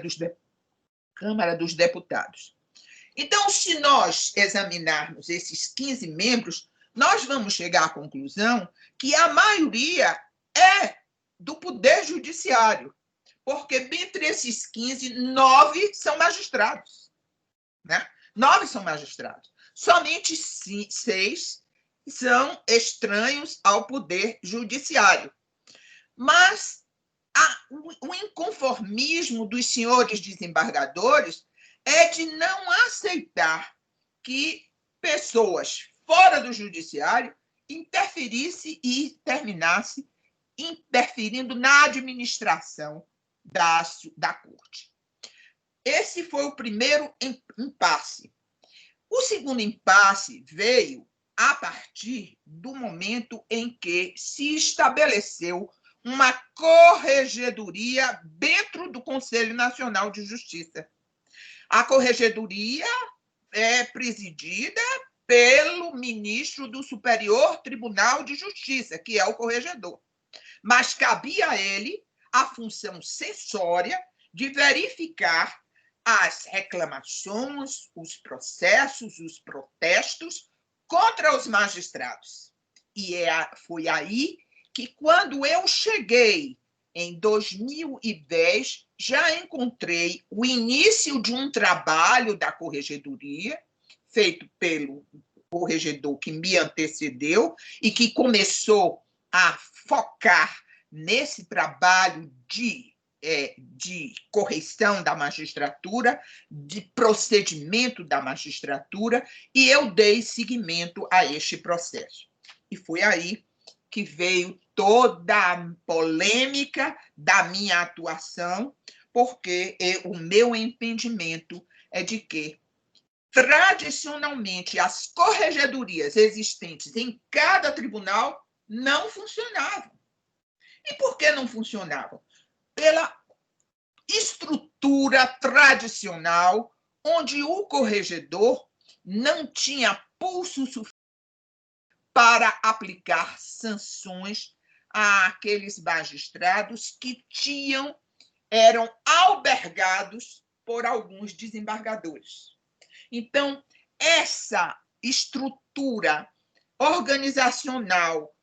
dos Deputados. Então, se nós examinarmos esses 15 membros, nós vamos chegar à conclusão que a maioria é do Poder Judiciário, porque dentre esses 15, 9 são magistrados. Né? 9 são magistrados. Somente 6 são estranhos ao Poder Judiciário. Mas o inconformismo dos senhores desembargadores é de não aceitar que pessoas fora do judiciário interferissem e terminassem interferindo na administração da corte. Esse foi o primeiro impasse. O segundo impasse veio a partir do momento em que se estabeleceu uma corregedoria dentro do Conselho Nacional de Justiça. A corregedoria é presidida pelo ministro do Superior Tribunal de Justiça, que é o corregedor. Mas cabia a ele a função censória de verificar as reclamações, os processos, os protestos contra os magistrados. E foi aí que, quando eu cheguei em 2010, já encontrei o início de um trabalho da corregedoria, feito pelo corregedor que me antecedeu e que começou a focar nesse trabalho de correção da magistratura, de procedimento da magistratura, e eu dei seguimento a este processo. E foi aí que veio toda a polêmica da minha atuação, porque o meu entendimento é de que, tradicionalmente, as corregedorias existentes em cada tribunal não funcionavam. E por que não funcionavam? Pela estrutura tradicional, onde o corregedor não tinha pulso suficiente para aplicar sanções àqueles magistrados que eram albergados por alguns desembargadores. Então, essa estrutura organizacional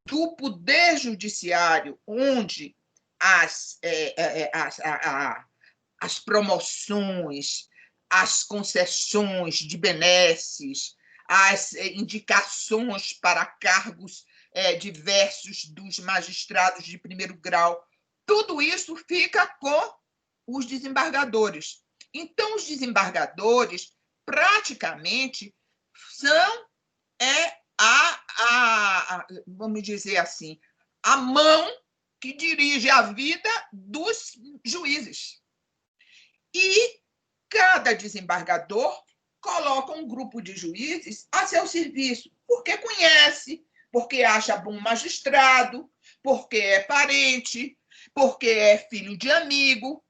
do Poder Judiciário, onde as promoções, as concessões de benesses, as indicações para cargos diversos dos magistrados de primeiro grau, tudo isso fica com os desembargadores. Então, os desembargadores, praticamente, são vamos dizer assim, a mão que dirige a vida dos juízes. E cada desembargador coloca um grupo de juízes a seu serviço, porque conhece, porque acha bom magistrado, porque é parente, porque é filho de amigo.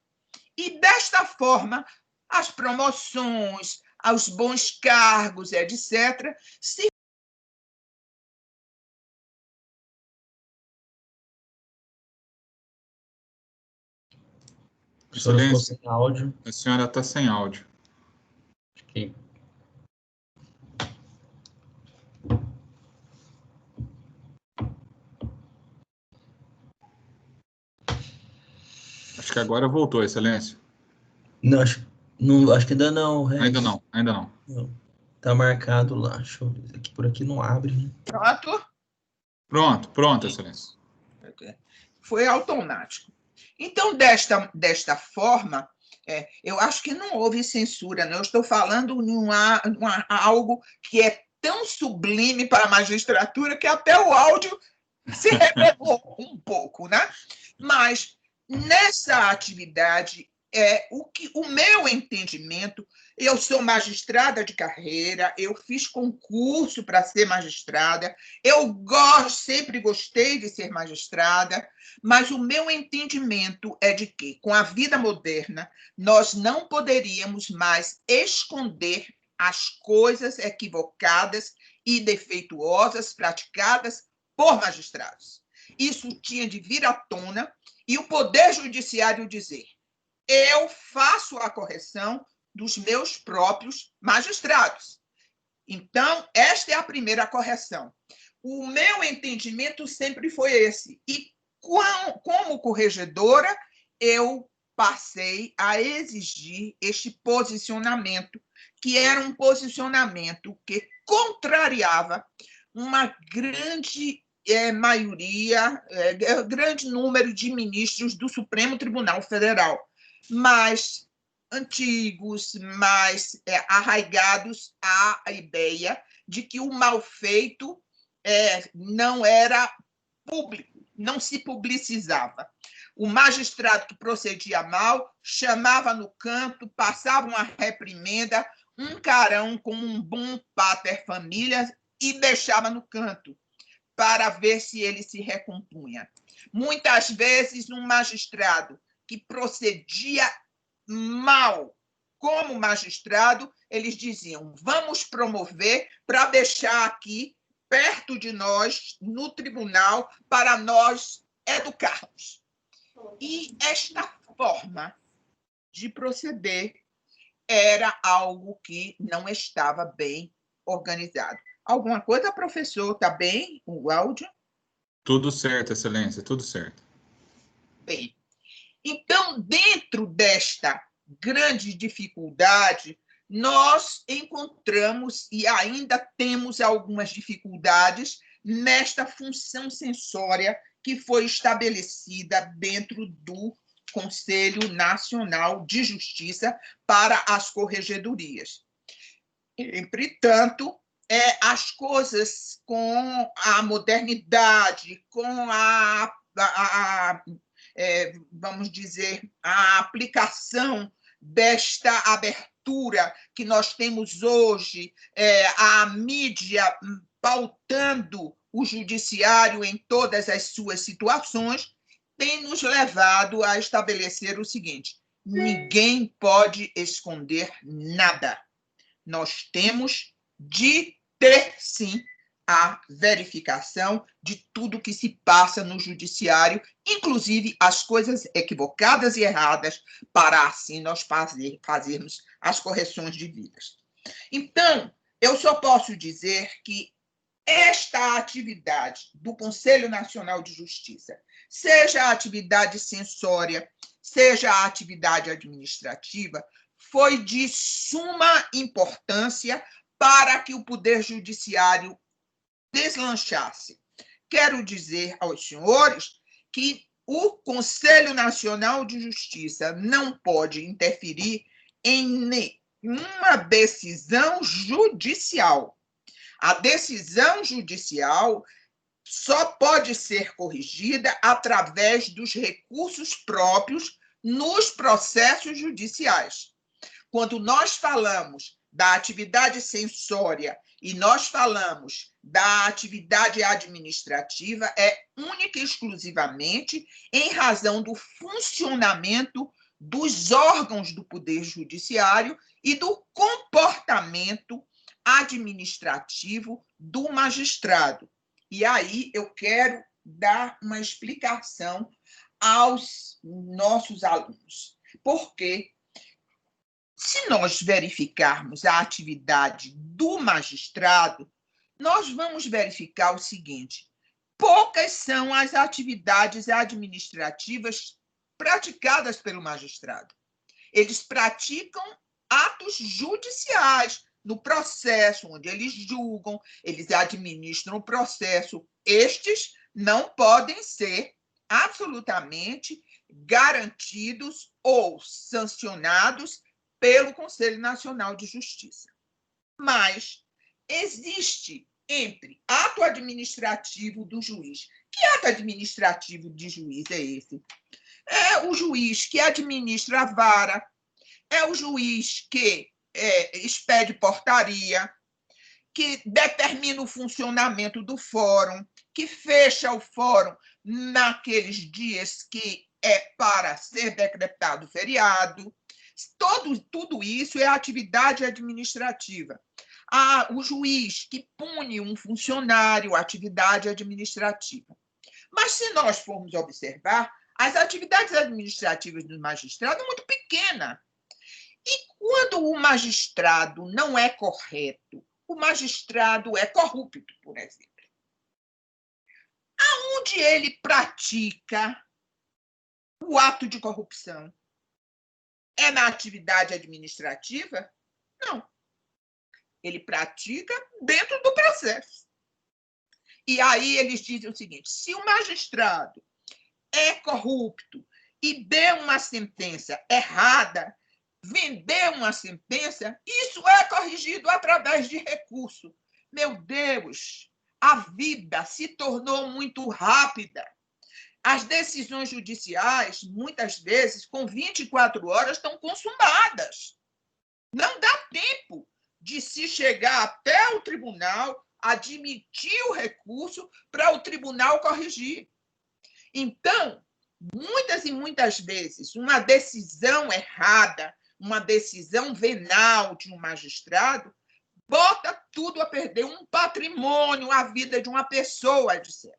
E, desta forma, as promoções, aos bons cargos, etc., se A senhora ficou sem áudio. A senhora está sem áudio. Okay. Acho que agora voltou, Excelência. Não, acho que ainda não. Ainda não. Não. Tá marcado lá. Deixa eu ver. Aqui, por aqui não abre, né? Pronto? Pronto, Excelência. Foi automático. Então, desta forma, eu acho que não houve censura, não. Eu estou falando em algo que é tão sublime para a magistratura que até o áudio se revelou um pouco, né? Mas nessa atividade, o meu entendimento, eu sou magistrada de carreira, eu fiz concurso para ser magistrada, sempre gostei de ser magistrada, mas o meu entendimento é de que, com a vida moderna, nós não poderíamos mais esconder as coisas equivocadas e defeituosas praticadas por magistrados. Isso tinha de vir à tona e o Poder Judiciário dizer: eu faço a correção dos meus próprios magistrados. Então, esta é a primeira correção. O meu entendimento sempre foi esse. E, como corregedora, eu passei a exigir este posicionamento, que era um posicionamento que contrariava uma grande maioria, grande número de ministros do Supremo Tribunal Federal, mais antigos, mais arraigados à ideia de que o mal feito não era público, não se publicizava. O magistrado que procedia mal chamava no canto, passava uma reprimenda, um carão como um bom pater família e deixava no canto para ver se ele se recompunha. Muitas vezes, um magistrado que procedia mal como magistrado, eles diziam: vamos promover para deixar aqui perto de nós, no tribunal, para nós educarmos. E esta forma de proceder era algo que não estava bem organizado. Alguma coisa, professor? Está bem o áudio? Tudo certo, Excelência, tudo certo. Bem, então, dentro desta grande dificuldade, nós encontramos e ainda temos algumas dificuldades nesta função censória que foi estabelecida dentro do Conselho Nacional de Justiça para as corregedorias. Entretanto, as coisas com a modernidade, com vamos dizer, a aplicação desta abertura que nós temos hoje, a mídia pautando o judiciário em todas as suas situações, tem nos levado a estabelecer o seguinte: ninguém pode esconder nada. Nós temos de ter, sim, a verificação de tudo que se passa no judiciário, inclusive as coisas equivocadas e erradas, para assim nós fazermos as correções devidas. Então, eu só posso dizer que esta atividade do Conselho Nacional de Justiça, seja a atividade censória, seja a atividade administrativa, foi de suma importância para que o Poder Judiciário deslanchasse. Quero dizer aos senhores que o Conselho Nacional de Justiça não pode interferir em nenhuma decisão judicial. A decisão judicial só pode ser corrigida através dos recursos próprios nos processos judiciais. Quando nós falamos da atividade censória e nós falamos da atividade administrativa, é única e exclusivamente em razão do funcionamento dos órgãos do Poder Judiciário e do comportamento administrativo do magistrado. E aí eu quero dar uma explicação aos nossos alunos. Porque se nós verificarmos a atividade do magistrado, nós vamos verificar o seguinte: poucas são as atividades administrativas praticadas pelo magistrado. Eles praticam atos judiciais, no processo, onde eles julgam, eles administram o processo. Estes não podem ser absolutamente garantidos ou sancionados pelo Conselho Nacional de Justiça. Mas existe entre ato administrativo do juiz. Que ato administrativo de juiz é esse? É o juiz que administra a vara, é o juiz que expede portaria, que determina o funcionamento do fórum, que fecha o fórum naqueles dias que é para ser decretado feriado. Tudo isso é atividade administrativa. O juiz que pune um funcionário, atividade administrativa. Mas, se nós formos observar, as atividades administrativas do magistrado são muito pequenas. E quando o magistrado não é correto, o magistrado é corrupto, por exemplo. Aonde ele pratica o ato de corrupção? É na atividade administrativa? Não. Ele pratica dentro do processo. E aí eles dizem o seguinte: se o magistrado é corrupto e deu uma sentença errada, vender uma sentença, isso é corrigido através de recurso. Meu Deus, a vida se tornou muito rápida. As decisões judiciais, muitas vezes, com 24 horas, estão consumadas. Não dá tempo de se chegar até o tribunal, admitir o recurso para o tribunal corrigir. Então, muitas e muitas vezes, uma decisão errada, uma decisão venal de um magistrado, bota tudo a perder, um patrimônio, a vida de uma pessoa, etc.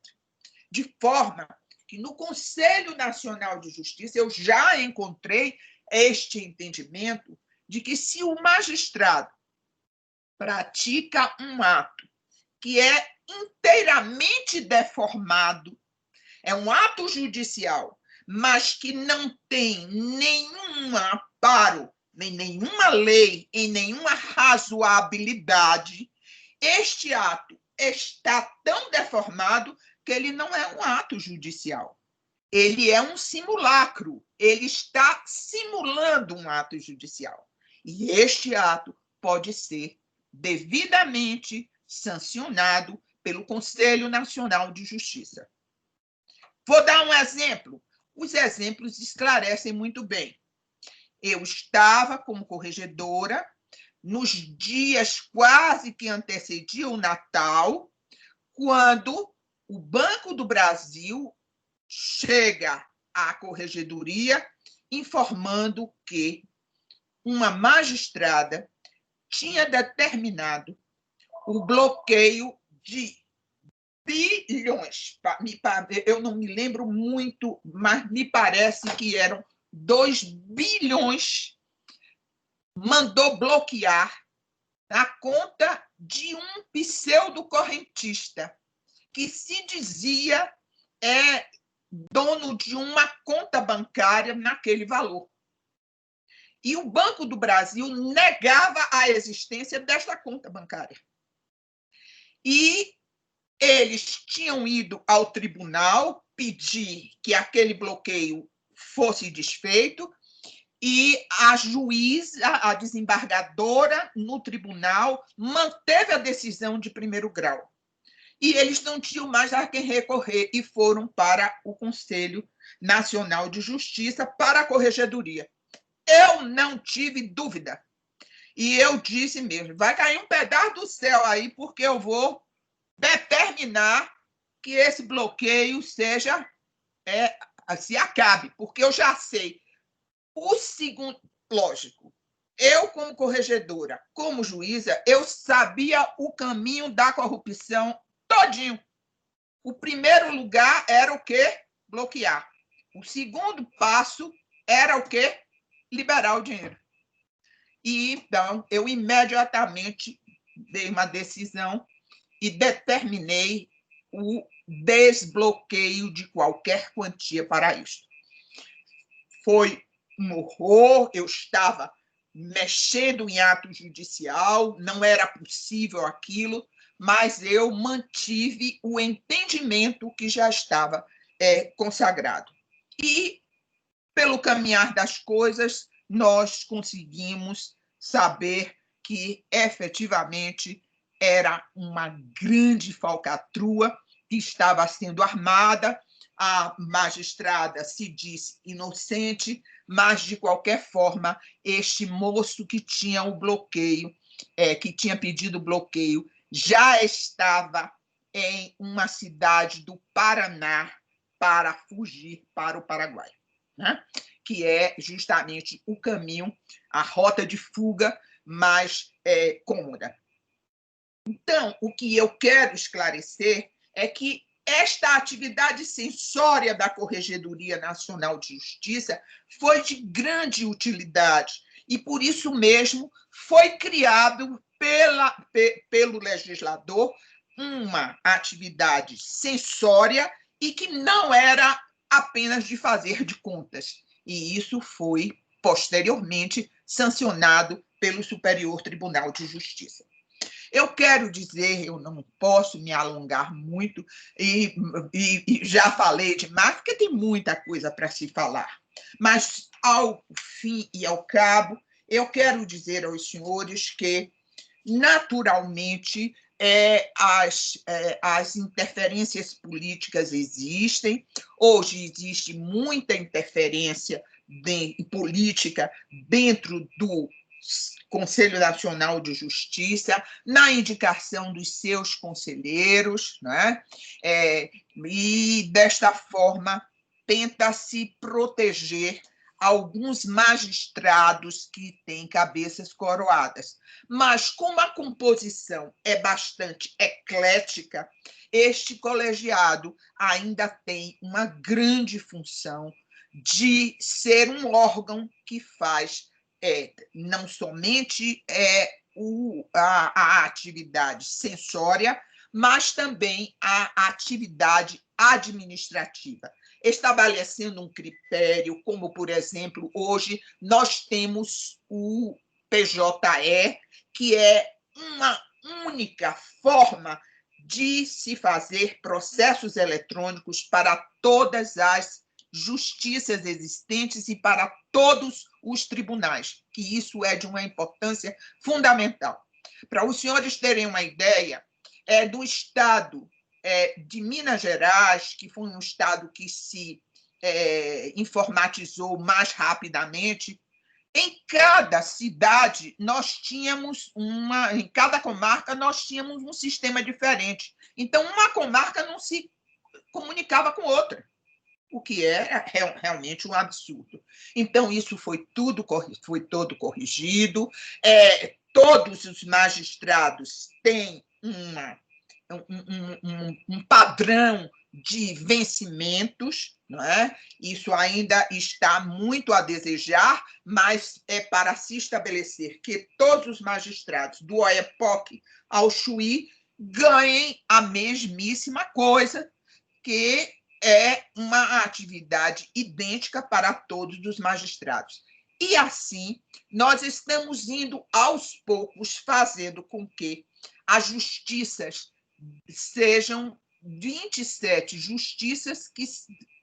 De forma que no Conselho Nacional de Justiça eu já encontrei este entendimento de que se o magistrado pratica um ato que é inteiramente deformado, é um ato judicial, mas que não tem nenhum amparo, nem nenhuma lei, em nenhuma razoabilidade, este ato está tão deformado que ele não é um ato judicial. Ele é um simulacro. Ele está simulando um ato judicial. E este ato pode ser devidamente sancionado pelo Conselho Nacional de Justiça. Vou dar um exemplo. Os exemplos esclarecem muito bem. Eu estava como corregedora nos dias quase que antecediam o Natal, quando o Banco do Brasil chega à corregedoria informando que uma magistrada tinha determinado o bloqueio de bilhões. Eu não me lembro muito, mas me parece que eram 2 bilhões, mandou bloquear a conta de um pseudo-correntista que se dizia dono de uma conta bancária naquele valor. E o Banco do Brasil negava a existência desta conta bancária. E eles tinham ido ao tribunal pedir que aquele bloqueio fosse desfeito, e a juíza, a desembargadora no tribunal, manteve a decisão de primeiro grau. E eles não tinham mais a quem recorrer e foram para o Conselho Nacional de Justiça, para a corregedoria. Eu não tive dúvida. E eu disse mesmo, vai cair um pedaço do céu aí, porque eu vou determinar que esse bloqueio se acabe, porque eu já sei. O segundo, lógico, eu como corregedora, como juíza, eu sabia o caminho da corrupção todinho. O primeiro lugar era o quê? Bloquear. O segundo passo era o quê? Liberar o dinheiro. E, então, eu imediatamente dei uma decisão e determinei o desbloqueio de qualquer quantia para isso. Foi um horror, eu estava mexendo em ato judicial, não era possível aquilo, mas eu mantive o entendimento que já estava consagrado. E, pelo caminhar das coisas, nós conseguimos saber que, efetivamente, era uma grande falcatrua que estava sendo armada. A magistrada se disse inocente, mas, de qualquer forma, este moço que tinha o bloqueio, que tinha pedido o bloqueio, já estava em uma cidade do Paraná para fugir para o Paraguai, né? Que é justamente o caminho, a rota de fuga mais cômoda. Então, o que eu quero esclarecer é que esta atividade censória da Corregedoria Nacional de Justiça foi de grande utilidade e, por isso mesmo, foi criado pelo legislador uma atividade censória e que não era apenas de fazer de contas. E isso foi, posteriormente, sancionado pelo Superior Tribunal de Justiça. Eu quero dizer, eu não posso me alongar muito, e já falei demais, porque tem muita coisa para se falar. Mas, ao fim e ao cabo, eu quero dizer aos senhores que, naturalmente, as interferências políticas existem. Hoje existe muita interferência política dentro do Conselho Nacional de Justiça, na indicação dos seus conselheiros, né? E, desta forma, tenta-se proteger alguns magistrados que têm cabeças coroadas. Mas, como a composição é bastante eclética, este colegiado ainda tem uma grande função de ser um órgão que faz não somente a atividade censória, mas também a atividade administrativa, estabelecendo um critério, como, por exemplo, hoje nós temos o PJE, que é uma única forma de se fazer processos eletrônicos para todas as justiças existentes e para todos os tribunais, que isso é de uma importância fundamental. Para os senhores terem uma ideia, do estado de Minas Gerais, que foi um estado que se informatizou mais rapidamente, em cada cidade nós tínhamos em cada comarca nós tínhamos um sistema diferente. Então, uma comarca não se comunicava com outra, o que era realmente um absurdo. Então, isso foi todo corrigido. Todos os magistrados têm um padrão de vencimentos, não é? Isso ainda está muito a desejar, mas é para se estabelecer que todos os magistrados, do OEPOC ao Chuí, ganhem a mesmíssima coisa, que é uma atividade idêntica para todos os magistrados. E, assim, nós estamos indo, aos poucos, fazendo com que as justiças sejam 27 justiças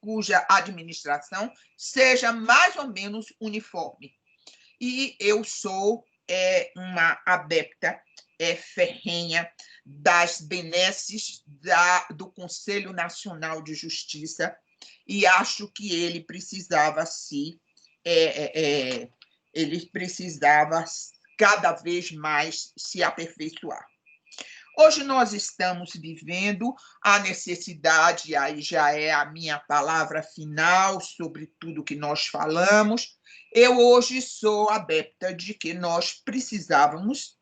cuja administração seja mais ou menos uniforme. E eu sou uma adepta ferrenha das benesses do Conselho Nacional de Justiça e acho que ele precisava cada vez mais se aperfeiçoar. Hoje nós estamos vivendo a necessidade, e aí já é a minha palavra final sobre tudo que nós falamos. Eu hoje sou adepta de que nós precisávamos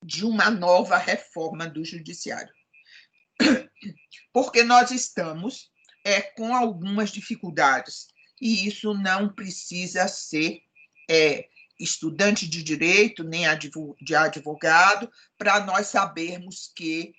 de uma nova reforma do judiciário, porque nós estamos com algumas dificuldades, e isso não precisa ser estudante de direito, nem de advogado, para nós sabermos que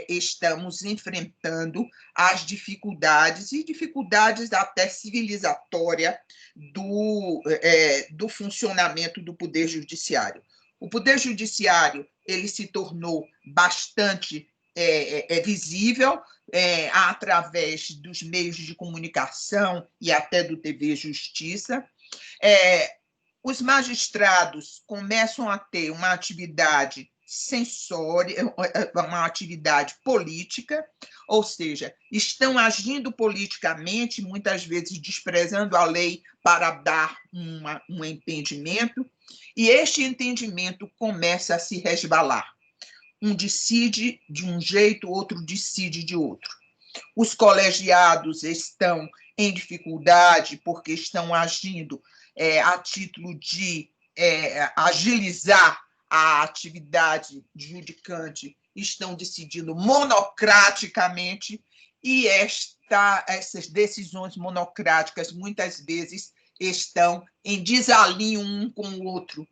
estamos enfrentando as dificuldades, e dificuldades até civilizatórias, do funcionamento do Poder Judiciário. O Poder Judiciário ele se tornou bastante visível através dos meios de comunicação e até do TV Justiça. Os magistrados começam a ter uma atividade sensória, uma atividade política, ou seja, estão agindo politicamente, muitas vezes desprezando a lei para dar um entendimento, e este entendimento começa a se resvalar. Um decide de um jeito, outro decide de outro. Os colegiados estão em dificuldade porque estão agindo a título de agilizar a atividade judicante, estão decidindo monocraticamente, e essas decisões monocráticas, muitas vezes, estão em desalinho um com o outro,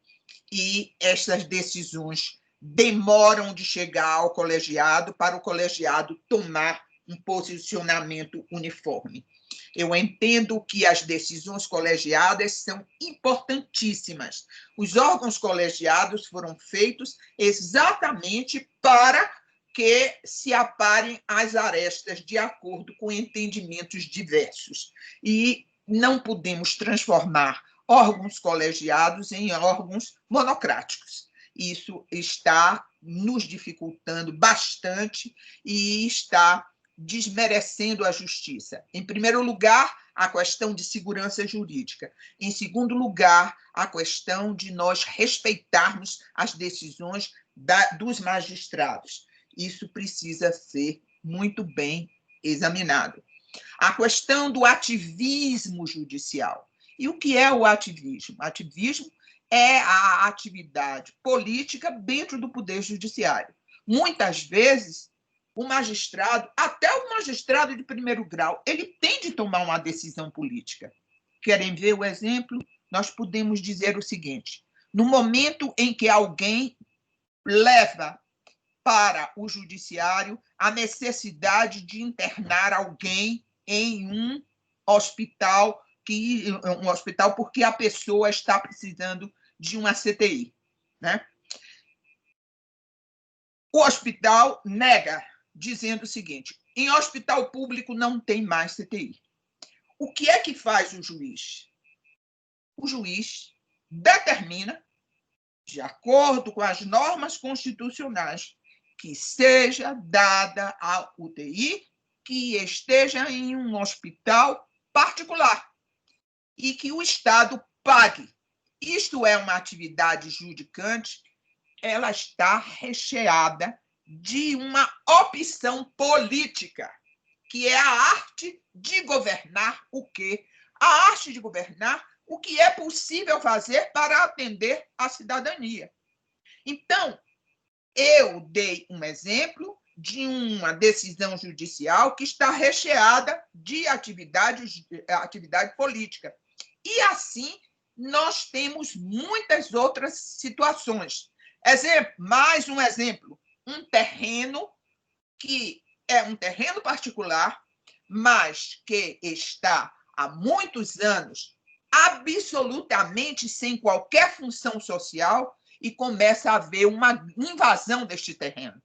e essas decisões demoram de chegar ao colegiado para o colegiado tomar um posicionamento uniforme. Eu entendo que as decisões colegiadas são importantíssimas. Os órgãos colegiados foram feitos exatamente para que se aparem as arestas de acordo com entendimentos diversos. E não podemos transformar órgãos colegiados em órgãos monocráticos. Isso está nos dificultando bastante e está desmerecendo a justiça. Em primeiro lugar, a questão de segurança jurídica. Em segundo lugar, a questão de nós respeitarmos as decisões dos magistrados. Isso precisa ser muito bem examinado. A questão do ativismo judicial. E o que é o ativismo? Ativismo é a atividade política dentro do Poder Judiciário. Muitas vezes, o magistrado, até o magistrado de primeiro grau, ele tem de tomar uma decisão política. Querem ver o exemplo? Nós podemos dizer o seguinte: no momento em que alguém leva para o judiciário a necessidade de internar alguém em um hospital porque a pessoa está precisando de uma CTI, né? O hospital nega, dizendo o seguinte: em hospital público não tem mais CTI. O que é que faz o juiz? O juiz determina, de acordo com as normas constitucionais, que seja dada a UTI que esteja em um hospital particular e que o Estado pague. Isto é uma atividade judicante, ela está recheada de uma opção política, que é a arte de governar o quê? A arte de governar o que é possível fazer para atender a cidadania. Então, eu dei um exemplo de uma decisão judicial que está recheada de atividade política. E, assim, nós temos muitas outras situações. Mais um exemplo, um terreno que é um terreno particular, mas que está há muitos anos absolutamente sem qualquer função social, e começa a haver uma invasão deste terreno.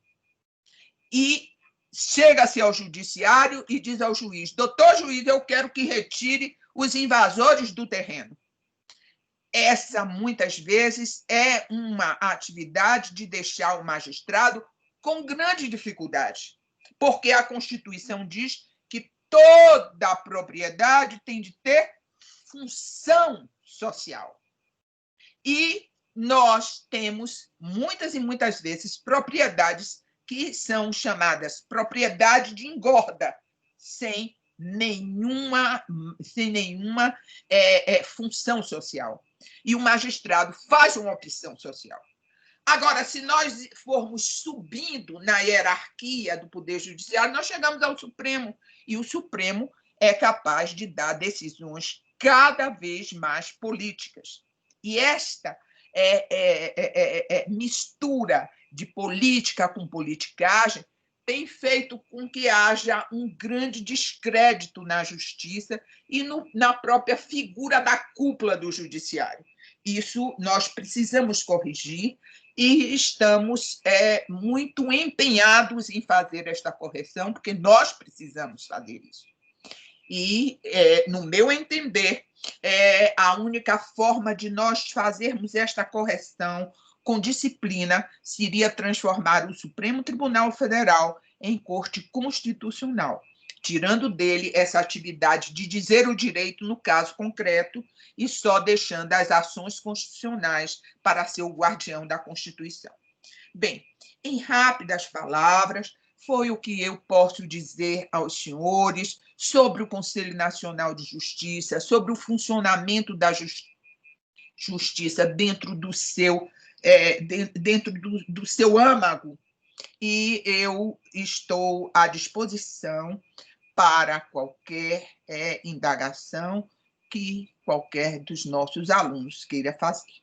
E chega-se ao judiciário e diz ao juiz: doutor juiz, eu quero que retire os invasores do terreno. Essa, muitas vezes, é uma atividade de deixar o magistrado com grande dificuldade, porque a Constituição diz que toda a propriedade tem de ter função social. E nós temos, muitas e muitas vezes, propriedades que são chamadas propriedade de engorda, sem nenhuma função social. E o magistrado faz uma opção social. Agora, se nós formos subindo na hierarquia do Poder Judiciário, nós chegamos ao Supremo, e o Supremo é capaz de dar decisões cada vez mais políticas. E esta mistura de política com politicagem tem feito com que haja um grande descrédito na justiça e na própria figura da cúpula do judiciário. Isso nós precisamos corrigir e estamos muito empenhados em fazer esta correção, porque nós precisamos fazer isso. E, no meu entender, a única forma de nós fazermos esta correção com disciplina seria transformar o Supremo Tribunal Federal em Corte Constitucional, tirando dele essa atividade de dizer o direito no caso concreto e só deixando as ações constitucionais para ser o guardião da Constituição. Bem, em rápidas palavras, foi o que eu posso dizer aos senhores sobre o Conselho Nacional de Justiça, sobre o funcionamento da justiça dentro do seu âmago, e eu estou à disposição para qualquer indagação que qualquer dos nossos alunos queira fazer.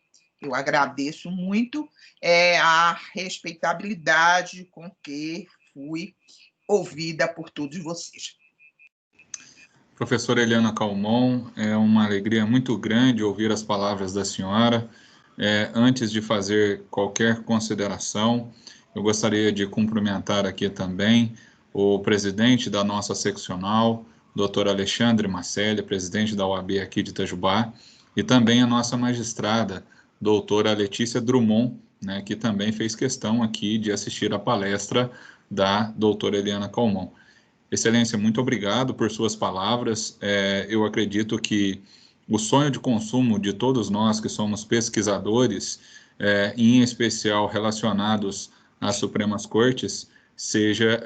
Eu agradeço muito a respeitabilidade com que fui ouvida por todos vocês. Professora Eliana Calmon, é uma alegria muito grande ouvir as palavras da senhora. Antes de fazer qualquer consideração, eu gostaria de cumprimentar aqui também o presidente da nossa seccional, doutor Alexandre Macelli, presidente da OAB aqui de Itajubá, e também a nossa magistrada, doutora Letícia Drummond, né, que também fez questão aqui de assistir a palestra da doutora Eliana Calmon. Excelência, muito obrigado por suas palavras. Eu acredito que o sonho de consumo de todos nós que somos pesquisadores, em especial relacionados às Supremas Cortes, seja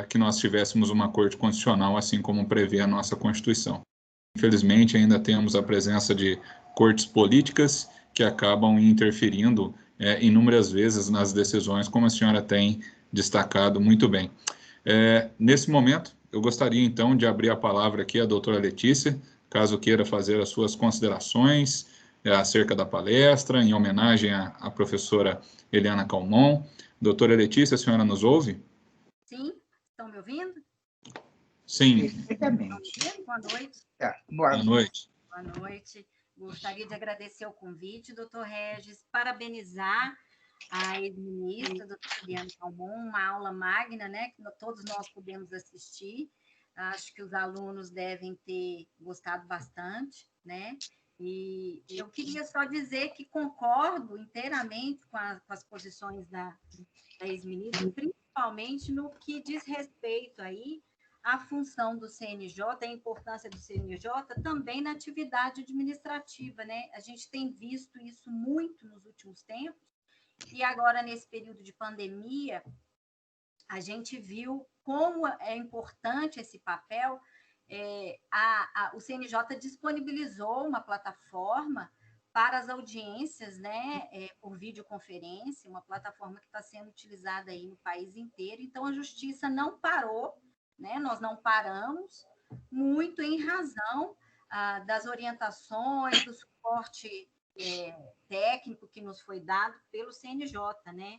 que nós tivéssemos uma Corte Constitucional, assim como prevê a nossa Constituição. Infelizmente, ainda temos a presença de cortes políticas que acabam interferindo inúmeras vezes nas decisões, como a senhora tem destacado muito bem. Nesse momento, eu gostaria, então, de abrir a palavra aqui à doutora Letícia, caso queira fazer as suas considerações acerca da palestra, em homenagem à professora Eliana Calmon. Doutora Letícia, a senhora nos ouve? Sim, estão me ouvindo? Sim. Perfeitamente. Boa noite. Boa noite. Boa noite. Gostaria de agradecer o convite, doutor Regis, parabenizar a ex-ministra, doutora Eliana Calmon, uma aula magna, né, que todos nós podemos assistir. Acho que os alunos devem ter gostado bastante, né? E eu queria só dizer que concordo inteiramente com as posições da ex-ministra, principalmente no que diz respeito aí à função do CNJ, a importância do CNJ também na atividade administrativa, né? A gente tem visto isso muito nos últimos tempos, e agora, nesse período de pandemia, a gente viu como é importante esse papel. O CNJ disponibilizou uma plataforma para as audiências, né, por videoconferência, uma plataforma que está sendo utilizada aí no país inteiro. Então, a justiça não parou, né, nós não paramos, muito em razão das orientações, do suporte técnico que nos foi dado pelo CNJ, né?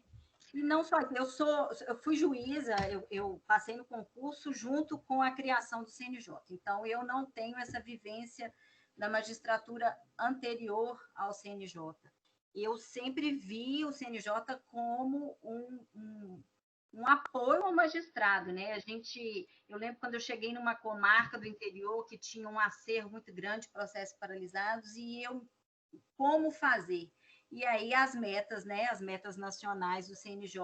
E não só, eu fui juíza, eu passei no concurso junto com a criação do CNJ, então eu não tenho essa vivência da magistratura anterior ao CNJ. Eu sempre vi o CNJ como um apoio ao magistrado, né? Eu lembro quando eu cheguei numa comarca do interior que tinha um acervo muito grande de processos paralisados, e como fazer? E aí as metas, né, as metas nacionais do CNJ,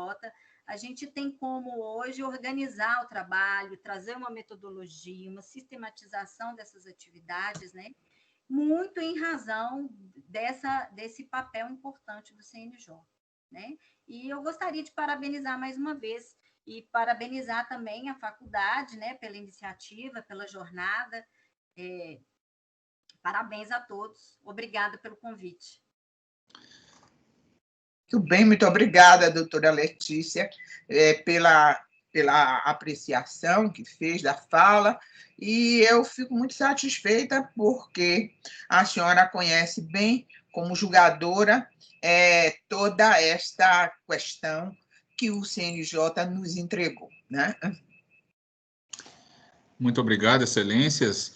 a gente tem como hoje organizar o trabalho, trazer uma metodologia, uma sistematização dessas atividades, né, muito em razão desse papel importante do CNJ, né? E eu gostaria de parabenizar mais uma vez, e parabenizar também a faculdade, né, pela iniciativa, pela jornada. Parabéns a todos. Obrigada pelo convite. Muito bem, muito obrigada, doutora Letícia, pela apreciação que fez da fala, e eu fico muito satisfeita porque a senhora conhece bem, como julgadora, toda esta questão que o CNJ nos entregou. né? Muito obrigado, excelências.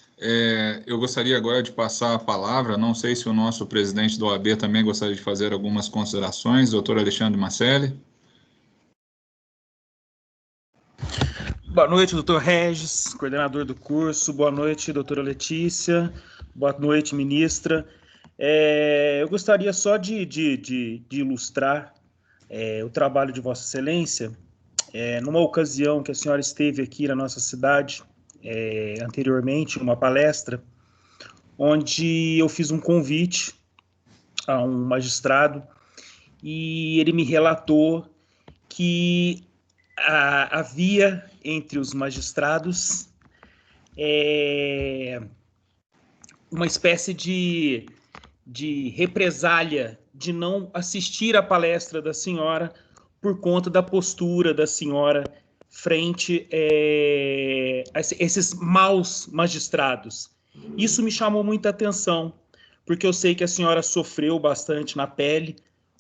Eu gostaria agora de passar a palavra, não sei se o nosso presidente do OAB também gostaria de fazer algumas considerações, doutor Alexandre Marcelli. Boa noite, doutor Regis, coordenador do curso. Boa noite, doutora Letícia. Boa noite, ministra. Eu gostaria só de ilustrar o trabalho de Vossa Excelência. Numa ocasião que a senhora esteve aqui na nossa cidade, anteriormente, uma palestra, onde eu fiz um convite a um magistrado e ele me relatou que havia entre os magistrados uma espécie de represália de não assistir à palestra da senhora por conta da postura da senhora frente a esses maus magistrados. Isso me chamou muita atenção, porque eu sei que a senhora sofreu bastante na pele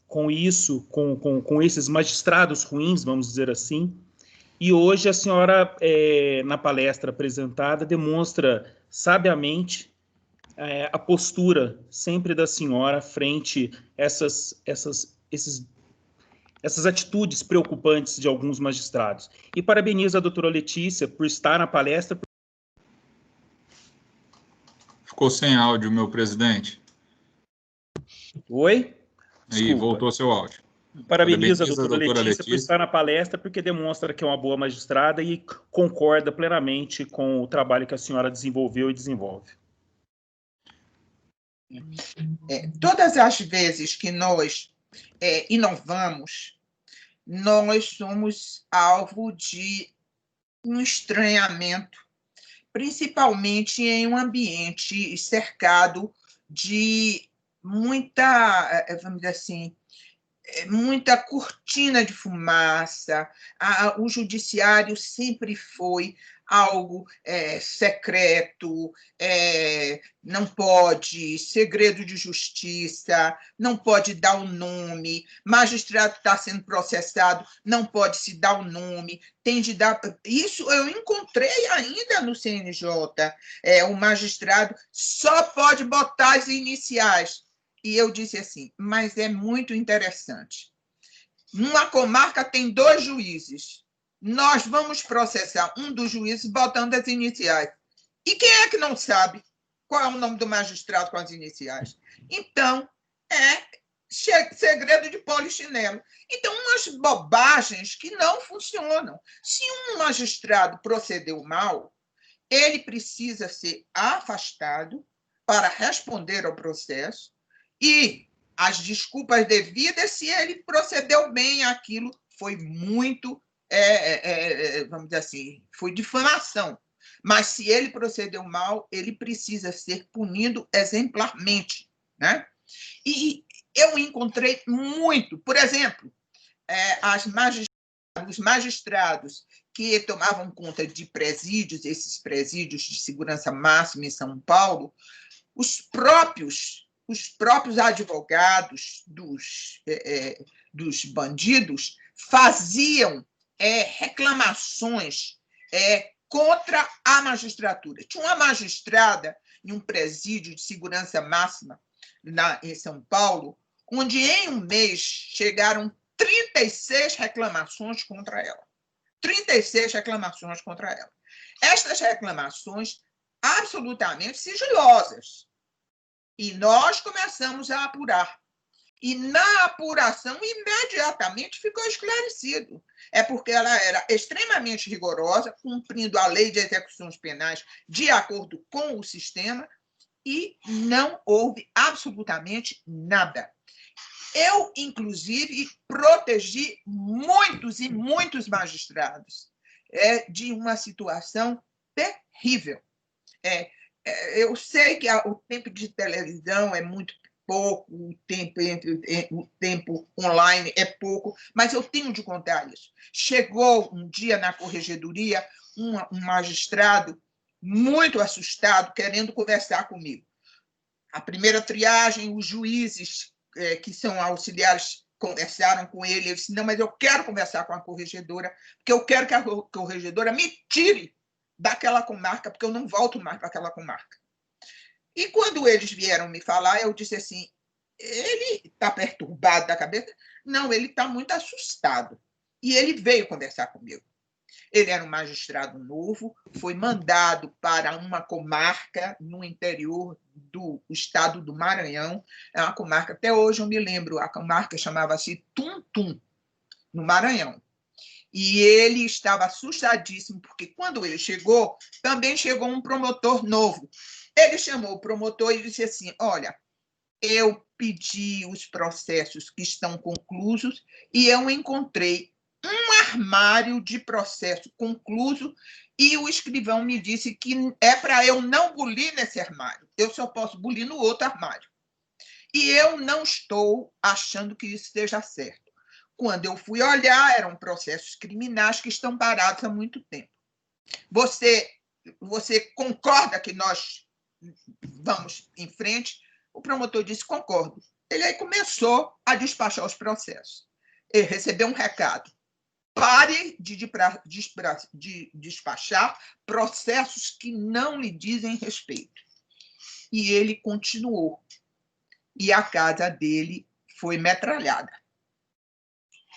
com isso, com esses magistrados ruins, vamos dizer assim, e hoje a senhora, na palestra apresentada, demonstra sabiamente a postura sempre da senhora frente a essas atitudes preocupantes de alguns magistrados. E parabenizo a doutora Letícia por estar na palestra. Ficou sem áudio, meu presidente. Oi? Aí, voltou seu áudio. Parabenizo a doutora Letícia por estar na palestra, porque demonstra que é uma boa magistrada e concorda plenamente com o trabalho que a senhora desenvolveu e desenvolve. Todas as vezes que nós inovamos, nós somos alvo de um estranhamento, principalmente em um ambiente cercado de muita, vamos dizer assim, muita cortina de fumaça. O judiciário sempre foi algo secreto, não pode, segredo de justiça, não pode dar o nome, magistrado está sendo processado, não pode se dar o nome, tem de dar... Isso eu encontrei ainda no CNJ, o magistrado só pode botar as iniciais. E eu disse assim, mas é muito interessante. Numa comarca tem 2 juízes. Nós vamos processar um dos juízes botando as iniciais. E quem é que não sabe qual é o nome do magistrado com as iniciais? Então, é segredo de polichinelo. Então, umas bobagens que não funcionam. Se um magistrado procedeu mal, ele precisa ser afastado para responder ao processo e as desculpas devidas se ele procedeu bem, aquilo foi muito, vamos dizer assim, foi difamação. Mas se ele procedeu mal, ele precisa ser punido exemplarmente, né? E eu encontrei muito, por exemplo, os magistrados que tomavam conta de presídios, esses presídios de segurança máxima em São Paulo, os próprios advogados dos bandidos faziam reclamações contra a magistratura. Tinha uma magistrada em um presídio de segurança máxima em São Paulo, onde em um mês chegaram 36 reclamações contra ela. 36 reclamações contra ela. Estas reclamações absolutamente sigilosas. E nós começamos a apurar. E na apuração, imediatamente ficou esclarecido. É porque ela era extremamente rigorosa, cumprindo a lei de execuções penais de acordo com o sistema, e não houve absolutamente nada. Eu, inclusive, protegi muitos e muitos magistrados de uma situação terrível. Eu sei que o tempo de televisão é muito pouco, o tempo online é pouco, mas eu tenho de contar isso. Chegou um dia na corregedoria um magistrado muito assustado, querendo conversar comigo. A primeira triagem, os juízes que são auxiliares conversaram com ele, ele disse, não, mas eu quero conversar com a corregedora, porque eu quero que a corregedora me tire daquela comarca, porque eu não volto mais para aquela comarca. E quando eles vieram me falar, eu disse assim, ele está perturbado da cabeça? Não, ele está muito assustado. E ele veio conversar comigo. Ele era um magistrado novo, foi mandado para uma comarca no interior do estado do Maranhão. É uma comarca, até hoje eu me lembro, a comarca chamava-se Tuntum, no Maranhão. E ele estava assustadíssimo, porque quando ele chegou, também chegou um promotor novo. Ele chamou o promotor e disse assim, olha, eu pedi os processos que estão conclusos e eu encontrei um armário de processo concluso e o escrivão me disse que é para eu não bulir nesse armário, eu só posso bulir no outro armário. E eu não estou achando que isso esteja certo. Quando eu fui olhar, eram processos criminais que estão parados há muito tempo. Você concorda que nós vamos em frente? O promotor disse, concordo. Ele aí começou a despachar os processos. Ele recebeu um recado. Pare de despachar processos que não lhe dizem respeito. E ele continuou. E a casa dele foi metralhada,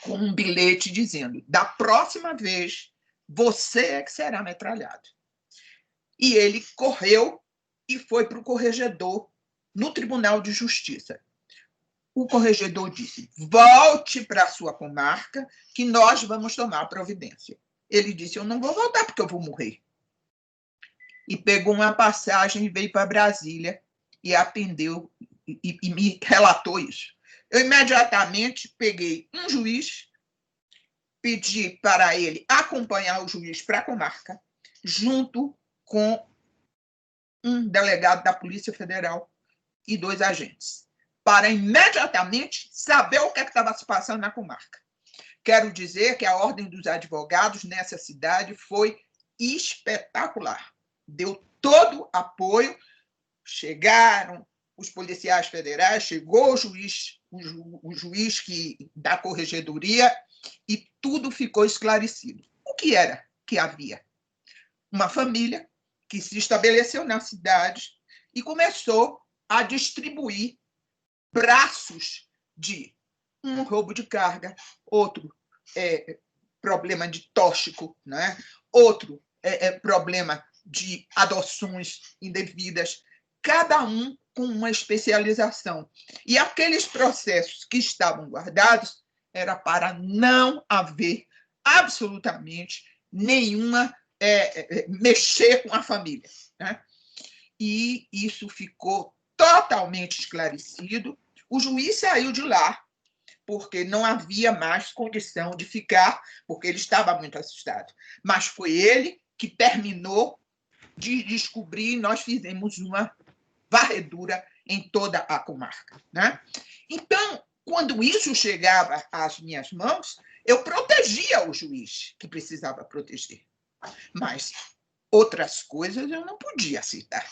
com um bilhete dizendo, da próxima vez, você é que será metralhado. E ele correu e foi para o corregedor no Tribunal de Justiça. O corregedor disse, volte para a sua comarca que nós vamos tomar providência. Ele disse, eu não vou voltar porque eu vou morrer. E pegou uma passagem e veio para Brasília e atendeu e me relatou isso. Eu imediatamente peguei um juiz, pedi para ele acompanhar o juiz para a comarca, junto com um delegado da Polícia Federal e 2 agentes, para imediatamente saber o que estava se passando na comarca. Quero dizer que a Ordem dos Advogados nessa cidade foi espetacular. Deu todo apoio, chegaram os policiais federais, chegou o juiz da corregedoria e tudo ficou esclarecido. O que era que havia? Uma família que se estabeleceu na cidade e começou a distribuir braços de um roubo de carga, outro problema de tóxico, né? Outro problema de adoções indevidas, cada um com uma especialização. E aqueles processos que estavam guardados era para não haver absolutamente nenhuma mexer com a família, né? E isso ficou totalmente esclarecido. O juiz saiu de lá, porque não havia mais condição de ficar, porque ele estava muito assustado. Mas foi ele que terminou de descobrir, e nós fizemos uma varredura em toda a comarca, né? Então, quando isso chegava às minhas mãos, eu protegia o juiz, que precisava proteger. Mas outras coisas eu não podia aceitar,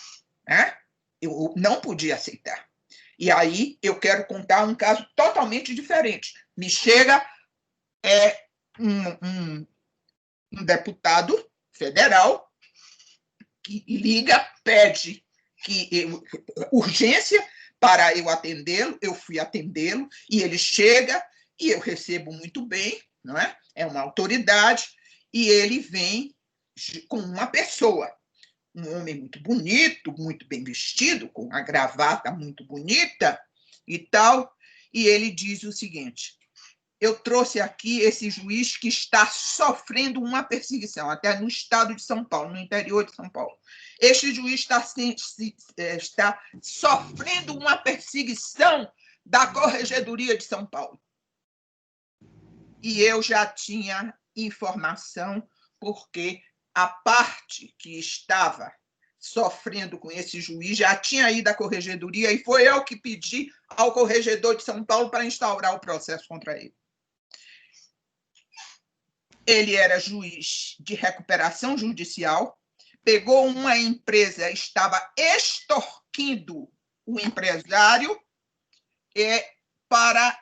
né? Eu não podia aceitar. E aí eu quero contar um caso totalmente diferente. Me chega um deputado federal que liga, pede urgência para eu atendê-lo, eu fui atendê-lo, e ele chega e eu recebo muito bem, não é? É uma autoridade, e ele vem com uma pessoa, um homem muito bonito, muito bem vestido, com uma gravata muito bonita e tal, e ele diz o seguinte, eu trouxe aqui esse juiz que está sofrendo uma perseguição, até no estado de São Paulo, no interior de São Paulo. Este juiz está sofrendo uma perseguição da Corregedoria de São Paulo. E eu já tinha informação, porque a parte que estava sofrendo com esse juiz já tinha ido à Corregedoria e foi eu que pedi ao Corregedor de São Paulo para instaurar o processo contra ele. Ele era juiz de recuperação judicial, pegou uma empresa, estava extorquindo o empresário para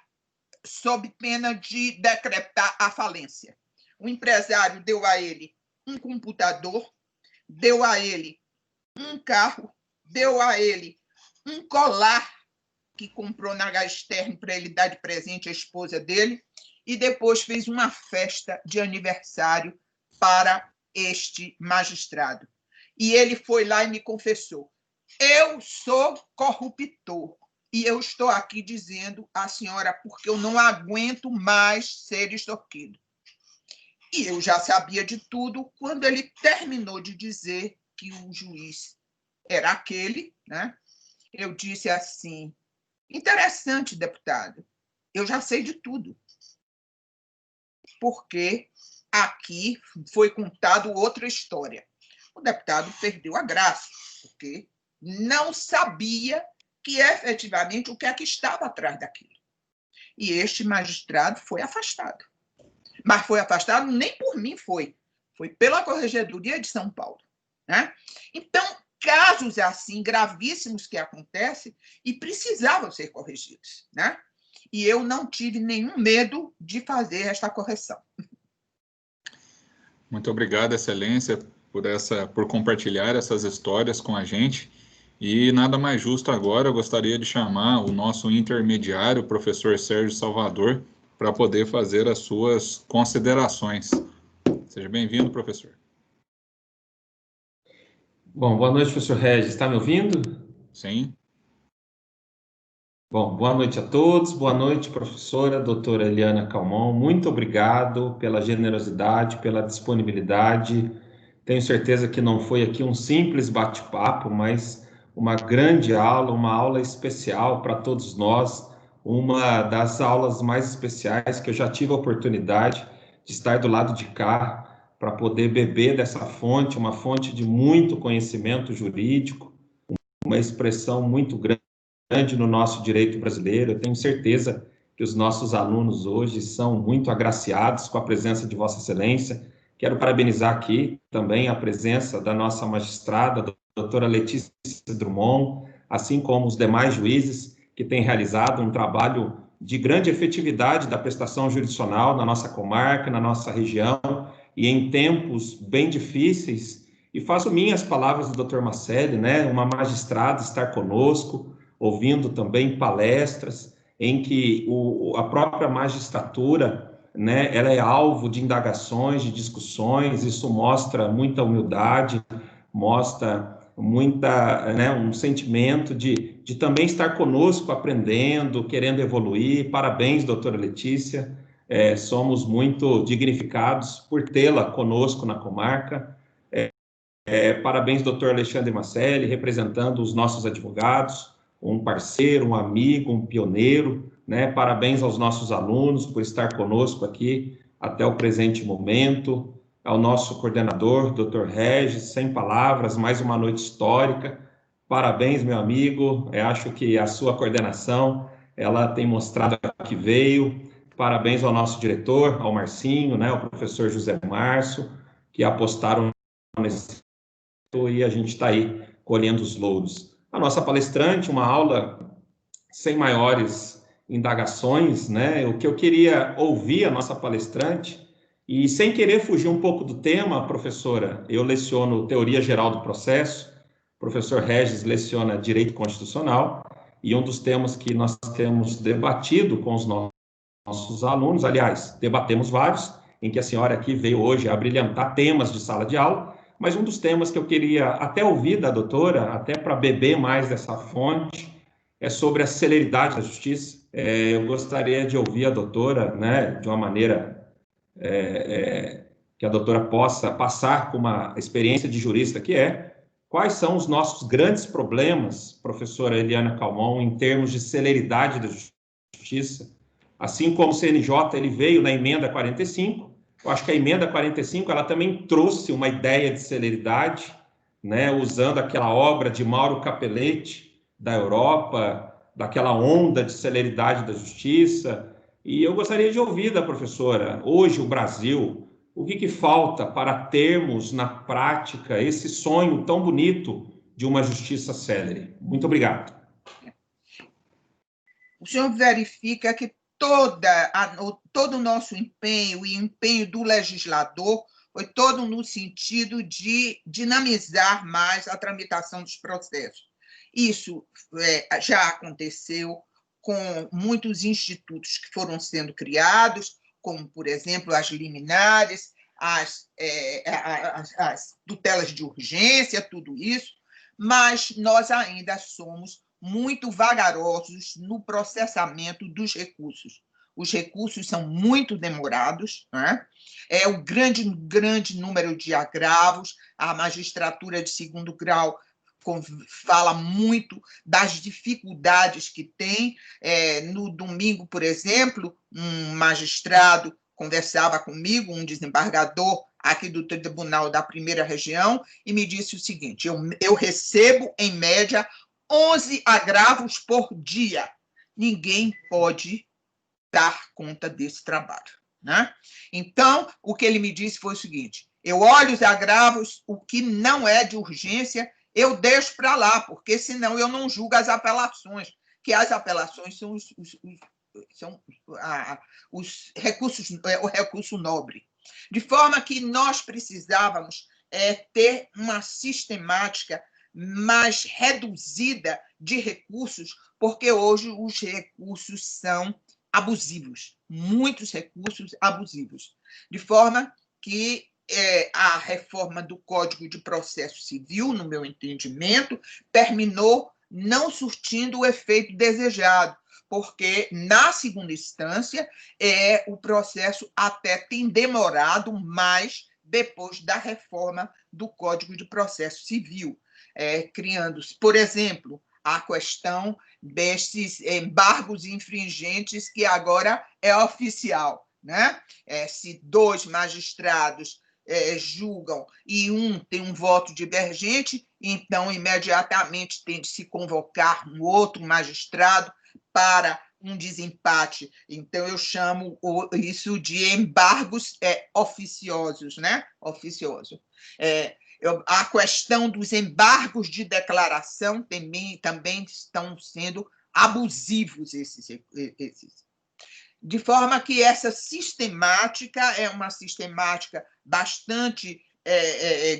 sob pena de decretar a falência. O empresário deu a ele um computador, deu a ele um carro, deu a ele um colar que comprou na Gasterno para ele dar de presente à esposa dele, e depois fez uma festa de aniversário para este magistrado. E ele foi lá e me confessou: eu sou corruptor, e eu estou aqui dizendo à senhora porque eu não aguento mais ser extorquido. E eu já sabia de tudo quando ele terminou de dizer que o juiz era aquele, né? Eu disse assim: interessante, deputado, eu já sei de tudo. Porque aqui foi contado outra história. O deputado perdeu a graça, porque não sabia que efetivamente o que é que estava atrás daquilo. E este magistrado foi afastado. Mas foi afastado nem por mim, foi pela Corregedoria de São Paulo, né? Então, casos assim gravíssimos que acontecem e precisavam ser corrigidos, né? E eu não tive nenhum medo de fazer esta correção. Muito obrigado, Excelência, por compartilhar essas histórias com a gente. E nada mais justo agora, eu gostaria de chamar o nosso intermediário, o professor Sérgio Salvador, para poder fazer as suas considerações. Seja bem-vindo, professor. Bom, boa noite, professor Regis. Está me ouvindo? Sim. Bom, boa noite a todos. Boa noite, professora doutora Eliana Calmon. Muito obrigado pela generosidade, pela disponibilidade. Tenho certeza que não foi aqui um simples bate-papo, mas uma grande aula, uma aula especial para todos nós, uma das aulas mais especiais que eu já tive a oportunidade de estar do lado de cá para poder beber dessa fonte, uma fonte de muito conhecimento jurídico, uma expressão muito grande no nosso direito brasileiro. Eu tenho certeza que os nossos alunos hoje são muito agraciados com a presença de Vossa Excelência. Quero parabenizar aqui também a presença da nossa magistrada, a doutora Letícia Drummond, assim como os demais juízes que têm realizado um trabalho de grande efetividade da prestação jurisdicional na nossa comarca, na nossa região, e em tempos bem difíceis. E faço minhas palavras do Dr. Macelli, né, uma magistrada estar conosco, ouvindo também palestras em que a própria magistratura, né, ela é alvo de indagações, de discussões. Isso mostra muita humildade, mostra um sentimento de também estar conosco, aprendendo, querendo evoluir. Parabéns, doutora Letícia, somos muito dignificados por tê-la conosco na comarca. Parabéns, doutor Alexandre Macelli, representando os nossos advogados, um parceiro, um amigo, um pioneiro, né? Parabéns aos nossos alunos por estar conosco aqui até o presente momento, ao nosso coordenador, Dr. Regis, sem palavras, mais uma noite histórica. Parabéns, meu amigo, acho que a sua coordenação, ela tem mostrado que veio. Parabéns ao nosso diretor, ao Marcinho, né, ao professor José Márcio, que apostaram nesse e a gente está aí colhendo os louros. A nossa palestrante, uma aula sem maiores indagações, né? O que eu queria ouvir a nossa palestrante, e sem querer fugir um pouco do tema, professora, eu leciono Teoria Geral do Processo, o professor Regis leciona Direito Constitucional, e um dos temas que nós temos debatido com os nossos alunos, aliás, debatemos vários, em que a senhora aqui veio hoje a brilhantar temas de sala de aula, mas um dos temas que eu queria até ouvir da doutora, até para beber mais dessa fonte, é sobre a celeridade da justiça. Eu gostaria de ouvir a doutora, né, de uma maneira que a doutora possa passar com uma experiência de jurista que quais são os nossos grandes problemas, professora Eliana Calmon, em termos de celeridade da justiça. Assim como o CNJ ele veio na emenda 45, eu acho que a emenda 45 ela também trouxe uma ideia de celeridade, né, usando aquela obra de Mauro Capelletti, da Europa, daquela onda de celeridade da justiça. E eu gostaria de ouvir da professora, hoje o Brasil, o que falta para termos na prática esse sonho tão bonito de uma justiça célere? Muito obrigado. O senhor verifica que todo o nosso empenho e empenho do legislador foi todo no sentido de dinamizar mais a tramitação dos processos. Isso já aconteceu com muitos institutos que foram sendo criados, como, por exemplo, as liminares, as tutelas de urgência, tudo isso, mas nós ainda somos muito vagarosos no processamento dos recursos. Os recursos são muito demorados, né? É o grande número de agravos, a magistratura de segundo grau fala muito das dificuldades que tem. No domingo, por exemplo, um magistrado conversava comigo, um desembargador aqui do Tribunal da Primeira Região, e me disse o seguinte: eu recebo, em média, 11 agravos por dia. Ninguém pode dar conta desse trabalho, né? Então, o que ele me disse foi o seguinte: eu olho os agravos, o que não é de urgência, eu deixo para lá, porque senão eu não julgo as apelações, que as apelações são os recursos, o recurso nobre. De forma que nós precisávamos ter uma sistemática mais reduzida de recursos, porque hoje os recursos são abusivos, muitos recursos abusivos. De forma que a reforma do Código de Processo Civil, no meu entendimento, terminou não surtindo o efeito desejado, porque, na segunda instância, o processo até tem demorado mais depois da reforma do Código de Processo Civil, criando-se, por exemplo, a questão desses embargos infringentes, que agora é oficial, né? Se 2 magistrados julgam e um tem um voto divergente, então, imediatamente, tem de se convocar um outro magistrado para um desempate. Então, eu chamo isso de embargos oficiosos, né? Oficioso. A questão dos embargos de declaração também estão sendo abusivos, esses. De forma que essa sistemática é uma sistemática bastante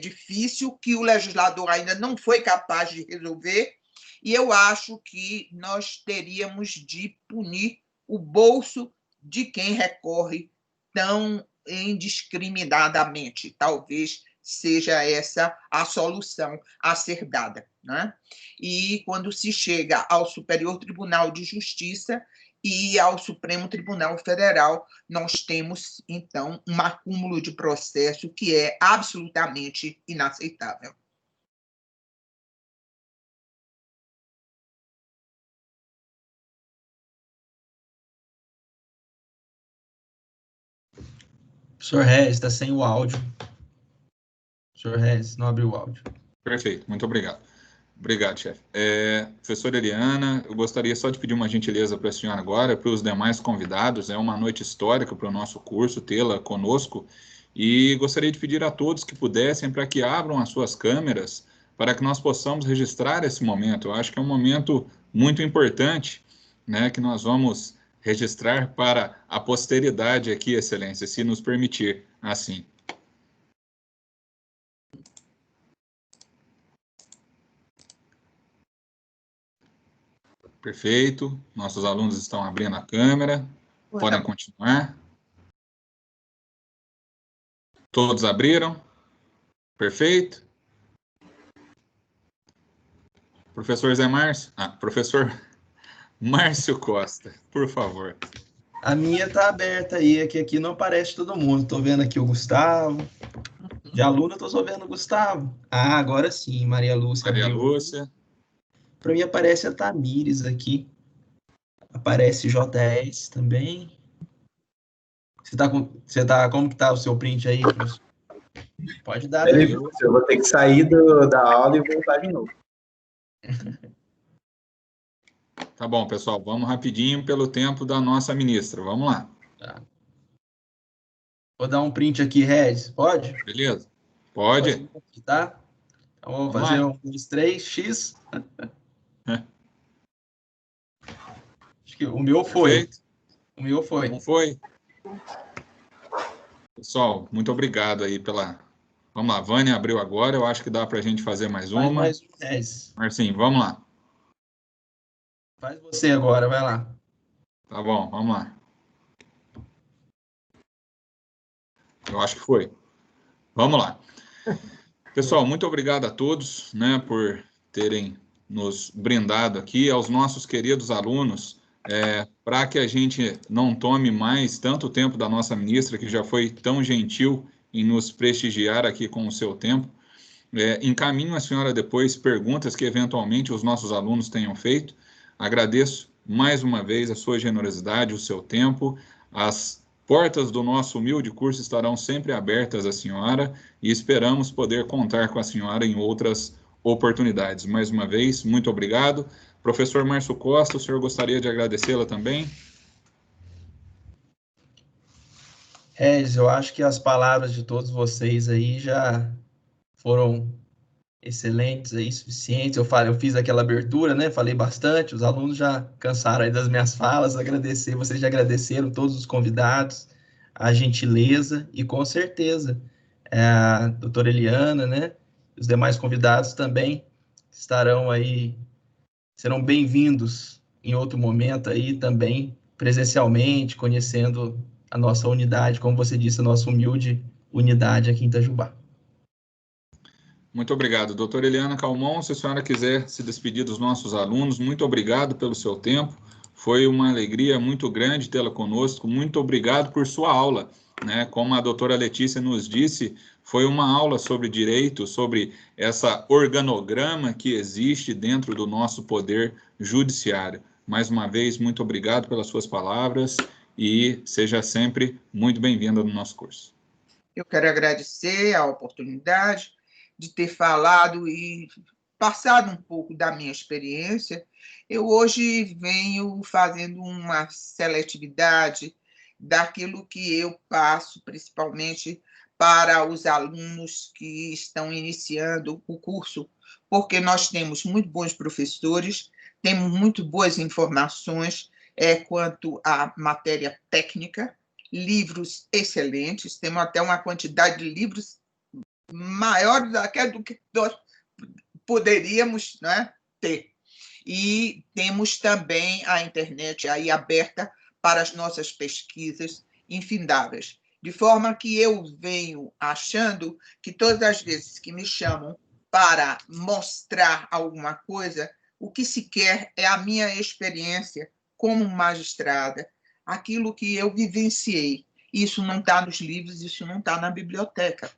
difícil, que o legislador ainda não foi capaz de resolver, e eu acho que nós teríamos de punir o bolso de quem recorre tão indiscriminadamente. Talvez seja essa a solução a ser dada, né? E quando se chega ao Superior Tribunal de Justiça e ao Supremo Tribunal Federal, nós temos, então, um acúmulo de processo que é absolutamente inaceitável. Professor Regis, está sem o áudio. Professor Regis, não abriu o áudio. Perfeito, muito obrigado. Obrigado, chefe. Professora Eliana, eu gostaria só de pedir uma gentileza para a senhora agora, para os demais convidados. É uma noite histórica para o nosso curso, tê-la conosco, e gostaria de pedir a todos que pudessem para que abram as suas câmeras para que nós possamos registrar esse momento. Eu acho que é um momento muito importante, né, que nós vamos registrar para a posteridade aqui, Excelência, se nos permitir assim. Perfeito. Nossos alunos estão abrindo a câmera. Podem continuar. Todos abriram? Perfeito. Professor Zé Márcio? Professor Márcio Costa, por favor. A minha está aberta aí, aqui não aparece todo mundo. Estou vendo aqui o Gustavo. De aluno, estou só vendo o Gustavo. Agora sim, Maria Lúcia. Maria Lúcia. Para mim aparece a Tamires aqui. Aparece JS também. Como que tá o seu print aí, professor? Pode dar. Eu vou ter que sair da aula e voltar de novo. Tá bom, pessoal. Vamos rapidinho pelo tempo da nossa ministra. Vamos lá. Tá. Vou dar um print aqui, Regis. Pode? Beleza. Pode. Tá? Então, vou fazer 1, 2, 3, X. Acho que o meu foi. Perfeito. O meu foi. Não foi? Pessoal, muito obrigado aí pela... Vamos lá, Vânia abriu agora, eu acho que dá para a gente fazer mais uma. Mais um, Regis. Marcinho, vamos lá. Faz você agora, vai lá. Tá bom, vamos lá. Eu acho que foi. Vamos lá. Pessoal, muito obrigado a todos, né, por terem nos brindado aqui, aos nossos queridos alunos, para que a gente não tome mais tanto tempo da nossa ministra, que já foi tão gentil em nos prestigiar aqui com o seu tempo. Encaminho a senhora depois perguntas que eventualmente os nossos alunos tenham feito. Agradeço mais uma vez a sua generosidade, o seu tempo. As portas do nosso humilde curso estarão sempre abertas à senhora e esperamos poder contar com a senhora em outras oportunidades. Mais uma vez, muito obrigado. Professor Márcio Costa, o senhor gostaria de agradecê-la também? Regis, eu acho que as palavras de todos vocês aí já foram excelentes aí, suficientes. Eu fiz aquela abertura, né? Falei bastante, os alunos já cansaram aí das minhas falas, vocês já agradeceram todos os convidados, a gentileza e com certeza a doutora Eliana, né? Os demais convidados também estarão aí, serão bem-vindos em outro momento aí também, presencialmente, conhecendo a nossa unidade, como você disse, a nossa humilde unidade aqui em Itajubá. Muito obrigado. Doutora Eliana Calmon, se a senhora quiser se despedir dos nossos alunos, muito obrigado pelo seu tempo. Foi uma alegria muito grande tê-la conosco. Muito obrigado por sua aula, né? Como a doutora Letícia nos disse, foi uma aula sobre direito, sobre essa organograma que existe dentro do nosso poder judiciário. Mais uma vez, muito obrigado pelas suas palavras e seja sempre muito bem-vinda no nosso curso. Eu quero agradecer a oportunidade de ter falado e passado um pouco da minha experiência. Eu hoje venho fazendo uma seletividade daquilo que eu passo, principalmente para os alunos que estão iniciando o curso, porque nós temos muito bons professores, temos muito boas informações quanto à matéria técnica, livros excelentes, temos até uma quantidade de livros maior do que nós poderíamos, né, ter. E temos também a internet aí aberta para as nossas pesquisas infindáveis. De forma que eu venho achando que todas as vezes que me chamam para mostrar alguma coisa, o que se quer é a minha experiência como magistrada, aquilo que eu vivenciei. Isso não está nos livros, isso não está na biblioteca.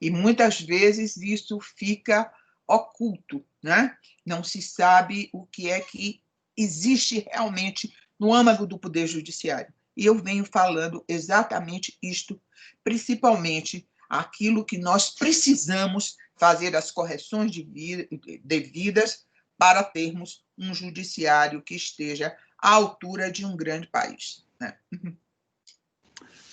E muitas vezes isso fica oculto, né? Não se sabe o que é que existe realmente no âmago do Poder Judiciário. E eu venho falando exatamente isto, principalmente aquilo que nós precisamos fazer as correções devidas para termos um judiciário que esteja à altura de um grande país, né?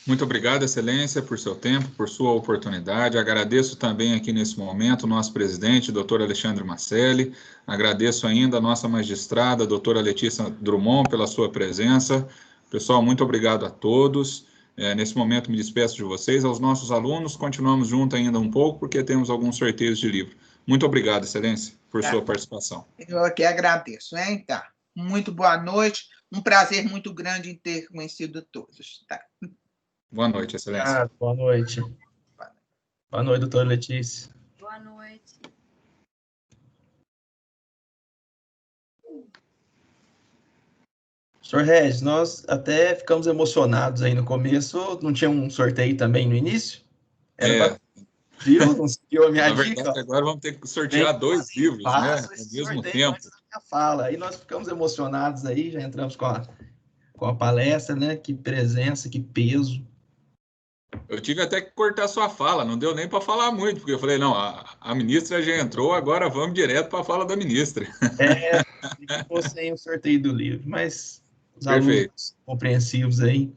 Muito obrigado, Excelência, por seu tempo, por sua oportunidade. Agradeço também aqui nesse momento o nosso presidente, doutor Alexandre Marcelli. Agradeço ainda a nossa magistrada, doutora Letícia Drummond, pela sua presença. Pessoal, muito obrigado a todos. Nesse momento me despeço de vocês. Aos nossos alunos, continuamos juntos ainda um pouco, porque temos alguns sorteios de livro. Muito obrigado, Excelência, por sua participação. Eu aqui agradeço, hein? Tá. Muito boa noite. Um prazer muito grande em ter conhecido todos. Tá. Boa noite, Excelência. Boa noite. Boa noite, doutora Letícia. Boa noite. Senhor Regis, nós até ficamos emocionados aí no começo. Não tinha um sorteio também no início? Viu? Não seguiu a minha dica. Verdade, agora vamos ter que sortear dois livros, né? Ao mesmo tempo. Fala. Aí nós ficamos emocionados aí, já entramos com a palestra, né? Que presença, que peso. Eu tive até que cortar sua fala, não deu nem para falar muito, porque eu falei, não, a ministra já entrou, agora vamos direto para a fala da ministra. Ficou sem o sorteio do livro, mas os alunos compreensivos aí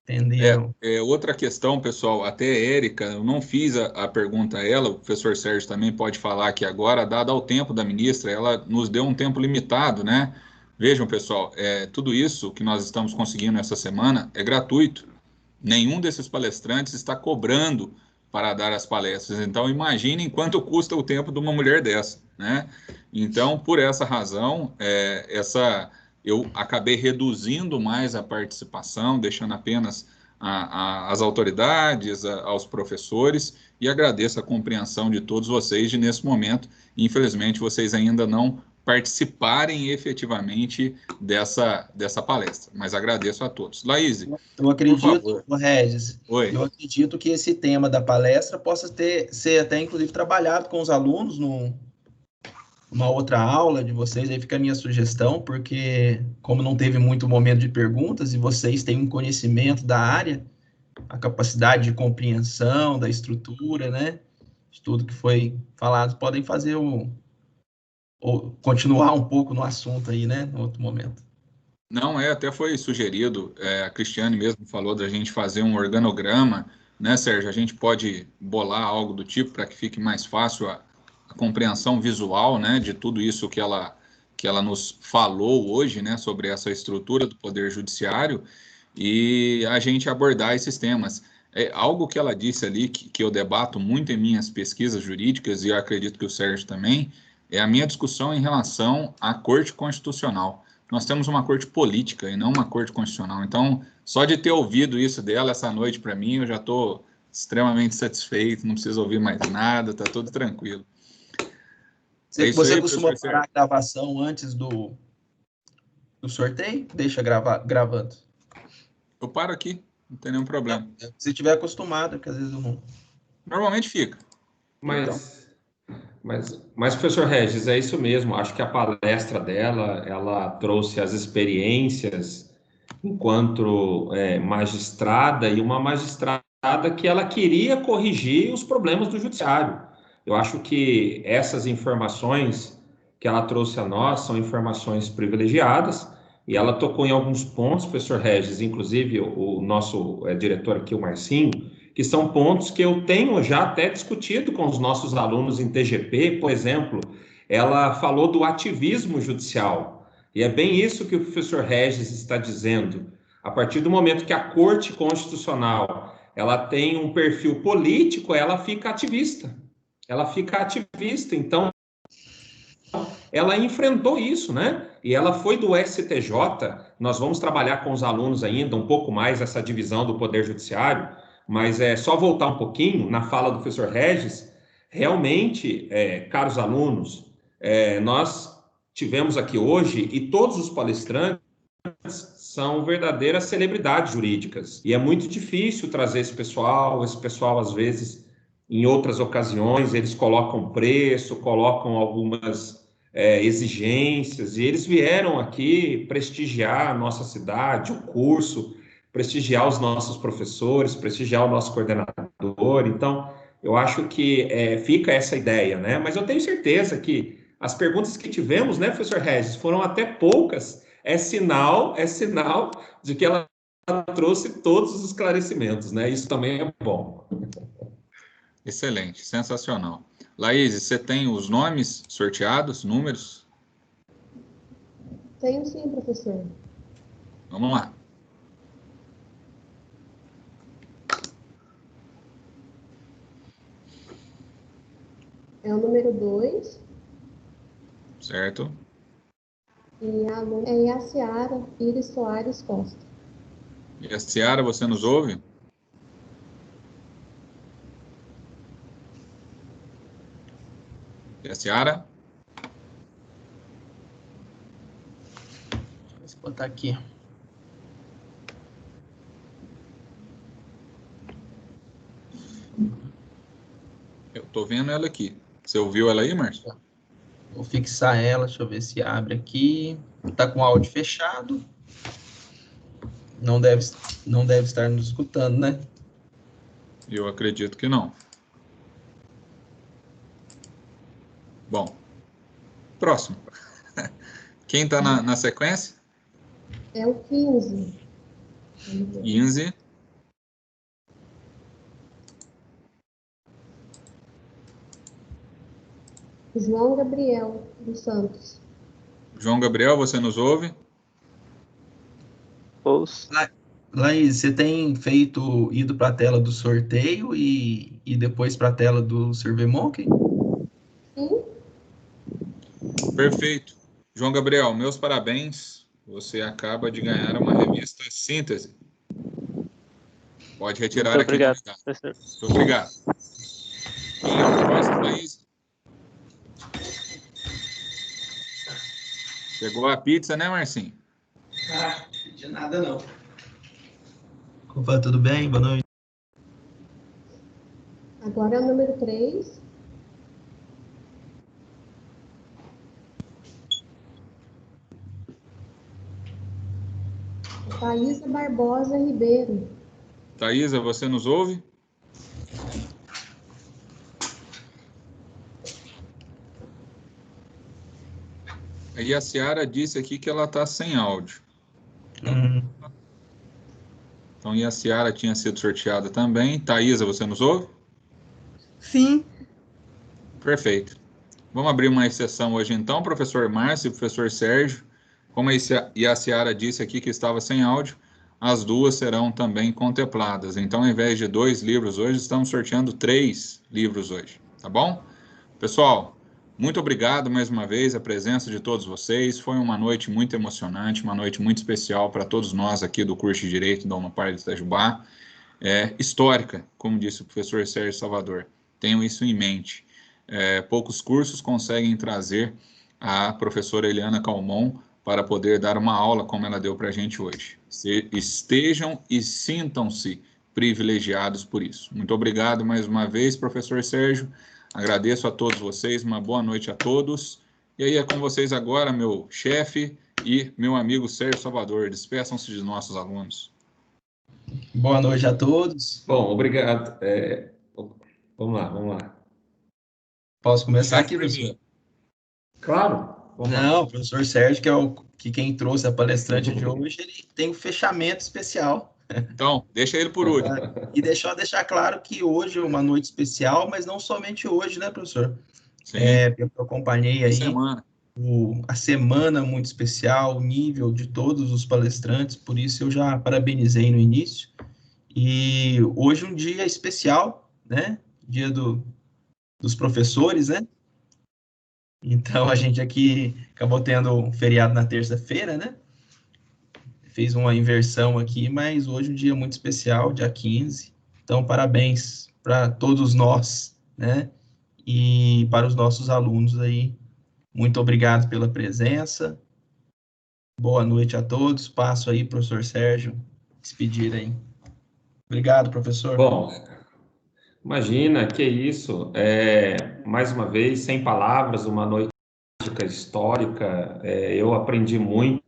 entenderam. Outra questão, pessoal, até a Érica, eu não fiz a pergunta a ela, o professor Sérgio também pode falar aqui agora, dado ao tempo da ministra, ela nos deu um tempo limitado, né? Vejam, pessoal, tudo isso que nós estamos conseguindo essa semana é gratuito. Nenhum desses palestrantes está cobrando para dar as palestras. Então, imaginem quanto custa o tempo de uma mulher dessa, né? Então, por essa razão, eu acabei reduzindo mais a participação, deixando apenas as autoridades, aos professores, e agradeço a compreensão de todos vocês de, nesse momento, infelizmente, vocês ainda não participarem efetivamente dessa palestra, mas agradeço a todos. Laís, Eu acredito, Regis, oi. eu acredito que esse tema da palestra possa ser até, inclusive, trabalhado com os alunos numa outra aula de vocês, aí fica a minha sugestão, porque como não teve muito momento de perguntas e vocês têm um conhecimento da área, a capacidade de compreensão da estrutura, né, de tudo que foi falado, podem fazer ou continuar um pouco no assunto aí, né, no outro momento. Não, até foi sugerido, a Cristiane mesmo falou da gente fazer um organograma, né, Sérgio? A gente pode bolar algo do tipo para que fique mais fácil a compreensão visual, né, de tudo isso que ela nos falou hoje, né, sobre essa estrutura do Poder Judiciário e a gente abordar esses temas. Algo que ela disse ali, que eu debato muito em minhas pesquisas jurídicas, e eu acredito que o Sérgio também, é a minha discussão em relação à Corte Constitucional. Nós temos uma corte política e não uma corte constitucional. Então, só de ter ouvido isso dela essa noite para mim, eu já estou extremamente satisfeito, não preciso ouvir mais nada, está tudo tranquilo. Você costuma parar a gravação antes do sorteio? Deixa gravando. Eu paro aqui, não tem nenhum problema. Se tiver acostumado, que às vezes eu não... Normalmente fica. Mas, professor Regis, é isso mesmo. Acho que a palestra dela, ela trouxe as experiências enquanto magistrada, e uma magistrada que ela queria corrigir os problemas do judiciário. Eu acho que essas informações que ela trouxe a nós são informações privilegiadas, e ela tocou em alguns pontos, professor Regis, inclusive o nosso diretor aqui, o Marcinho, que são pontos que eu tenho já até discutido com os nossos alunos em TGP. Por exemplo, ela falou do ativismo judicial, e é bem isso que o professor Regis está dizendo. A partir do momento que a Corte Constitucional ela tem um perfil político, ela fica ativista. Então, ela enfrentou isso, né? E ela foi do STJ. Nós vamos trabalhar com os alunos ainda um pouco mais essa divisão do Poder Judiciário, mas só voltar um pouquinho na fala do professor Regis. Realmente, caros alunos, nós tivemos aqui hoje, e todos os palestrantes são verdadeiras celebridades jurídicas, e é muito difícil trazer esse pessoal às vezes, em outras ocasiões, eles colocam preço, colocam algumas exigências, e eles vieram aqui prestigiar a nossa cidade, o curso, prestigiar os nossos professores, prestigiar o nosso coordenador. Então, eu acho que fica essa ideia, né? Mas eu tenho certeza que as perguntas que tivemos, né, professor Regis, foram até poucas. É sinal de que ela trouxe todos os esclarecimentos, né? Isso também é bom. Excelente, sensacional. Laís, você tem os nomes sorteados, números? Tenho sim, professor. Vamos lá. É o número 2. Certo. E a aluna é Yaciara Iris Soares Costa. Yaciara, você nos ouve? Yaciara? Deixa eu botar aqui. Eu tô vendo ela aqui. Você ouviu ela aí, Márcio? Vou fixar ela, deixa eu ver se abre aqui. Tá com o áudio fechado. Não deve estar nos escutando, né? Eu acredito que não. Bom, próximo. Quem está na sequência? É o 15. 15. João Gabriel dos Santos. João Gabriel, você nos ouve? Ouço. Laís, você tem ido para a tela do sorteio e depois para a tela do SurveyMonkey? Sim. Perfeito. João Gabriel, meus parabéns. Você acaba de ganhar uma revista Síntese. Pode retirar Muito aqui. obrigado, professor. Muito obrigado. E a próxima, Laís. Chegou a pizza, né, Marcinho? Ah, de nada não. Opa, tudo bem? Boa noite. Agora é o número 3. Thaisa Barbosa Ribeiro. Thaisa, você nos ouve? Aí a Ciara disse aqui que ela está sem áudio. Então, e a Ciara tinha sido sorteada também. Thaisa, você nos ouve? Sim. Perfeito. Vamos abrir uma exceção hoje então, professor Márcio e professor Sérgio. Como a Ciara disse aqui que estava sem áudio, as duas serão também contempladas. Então, ao invés de 2 livros hoje, estamos sorteando 3 livros hoje, tá bom? Pessoal, muito obrigado mais uma vez a presença de todos vocês. Foi uma noite muito emocionante, uma noite muito especial para todos nós aqui do curso de Direito da Unopar de Itajubá. Histórica, como disse o professor Sérgio Salvador. Tenham isso em mente. Poucos cursos conseguem trazer a professora Eliana Calmon para poder dar uma aula como ela deu para a gente hoje. Estejam e sintam-se privilegiados por isso. Muito obrigado mais uma vez, professor Sérgio. Agradeço a todos vocês, uma boa noite a todos. E aí é com vocês agora, meu chefe e meu amigo Sérgio Salvador. Despeçam-se de nossos alunos. Boa noite a todos. Bom, obrigado. Vamos lá. Posso começar aqui, professor? Claro. Não, o professor Sérgio, que quem trouxe a palestrante de hoje, ele tem um fechamento especial. Então, deixa ele por último. E deixar claro que hoje é uma noite especial, mas não somente hoje, né, professor? Sim. Eu acompanhei aí a semana muito especial, o nível de todos os palestrantes, por isso eu já parabenizei no início. E hoje um dia especial, né? Dia dos professores, né? Então, a gente aqui acabou tendo um feriado na terça-feira, né? Fez uma inversão aqui, mas hoje um dia muito especial, dia 15. Então, parabéns para todos nós, né? E para os nossos alunos aí. Muito obrigado pela presença. Boa noite a todos. Passo aí, professor Sérgio, despedir aí. Obrigado, professor. Bom, imagina, que isso. Mais uma vez, sem palavras, uma noite histórica. Eu aprendi muito,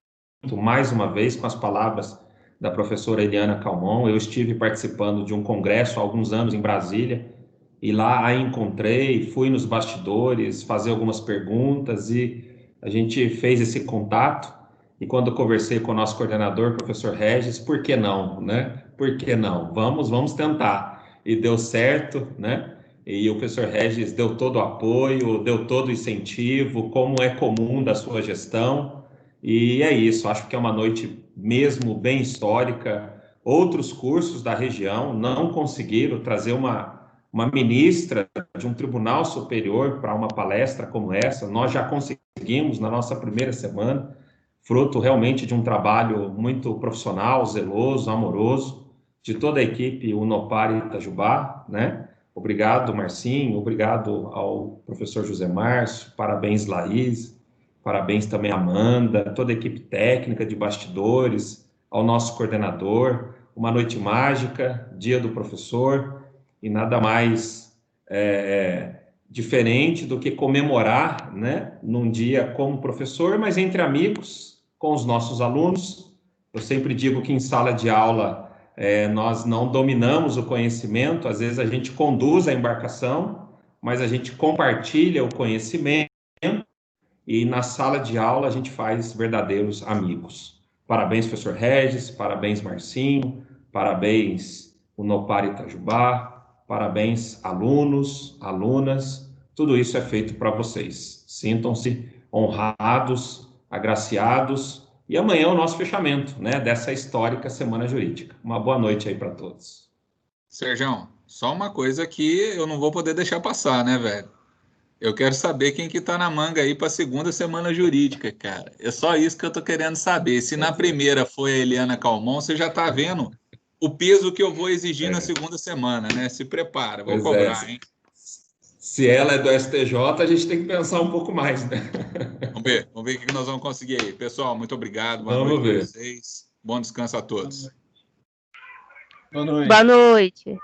mais uma vez, com as palavras da professora Eliana Calmon. Eu estive participando de um congresso há alguns anos em Brasília, e lá a encontrei, fui nos bastidores fazer algumas perguntas, e a gente fez esse contato. E quando eu conversei com o nosso coordenador, professor Regis, por que não, né? Por que não? Vamos tentar. E deu certo, né? E o professor Regis deu todo o apoio, deu todo o incentivo, como é comum da sua gestão. E é isso, acho que é uma noite mesmo bem histórica. Outros cursos da região não conseguiram trazer uma ministra de um tribunal superior para uma palestra como essa. Nós já conseguimos na nossa primeira semana, fruto realmente de um trabalho muito profissional, zeloso, amoroso, de toda a equipe Unopar Itajubá, né? Obrigado, Marcinho, obrigado ao professor José Márcio, parabéns, Laís, parabéns também, Amanda, toda a equipe técnica de bastidores, ao nosso coordenador. Uma noite mágica, dia do professor, e nada mais diferente do que comemorar, né, num dia como professor, mas entre amigos, com os nossos alunos. Eu sempre digo que em sala de aula nós não dominamos o conhecimento, às vezes a gente conduz a embarcação, mas a gente compartilha o conhecimento, e na sala de aula a gente faz verdadeiros amigos. Parabéns, professor Regis, parabéns, Marcinho, parabéns, Unopar Itajubá, parabéns, alunos, alunas, tudo isso é feito para vocês. Sintam-se honrados agraciados. E amanhã é o nosso fechamento, né, dessa histórica Semana Jurídica. Uma boa noite aí para todos. Serjão, só uma coisa que eu não vou poder deixar passar, né, velho? Eu quero saber quem que tá na manga aí para a segunda Semana Jurídica, cara. É só isso que eu tô querendo saber. Se na primeira foi a Eliana Calmon, você já tá vendo o peso que eu vou exigir na segunda semana, né? Se prepara, vou cobrar, hein? Se ela é do STJ, a gente tem que pensar um pouco mais, né? Vamos ver o que nós vamos conseguir aí. Pessoal, muito obrigado. Boa Vamos noite ver. para vocês. Bom descanso a todos. Boa noite. Boa noite.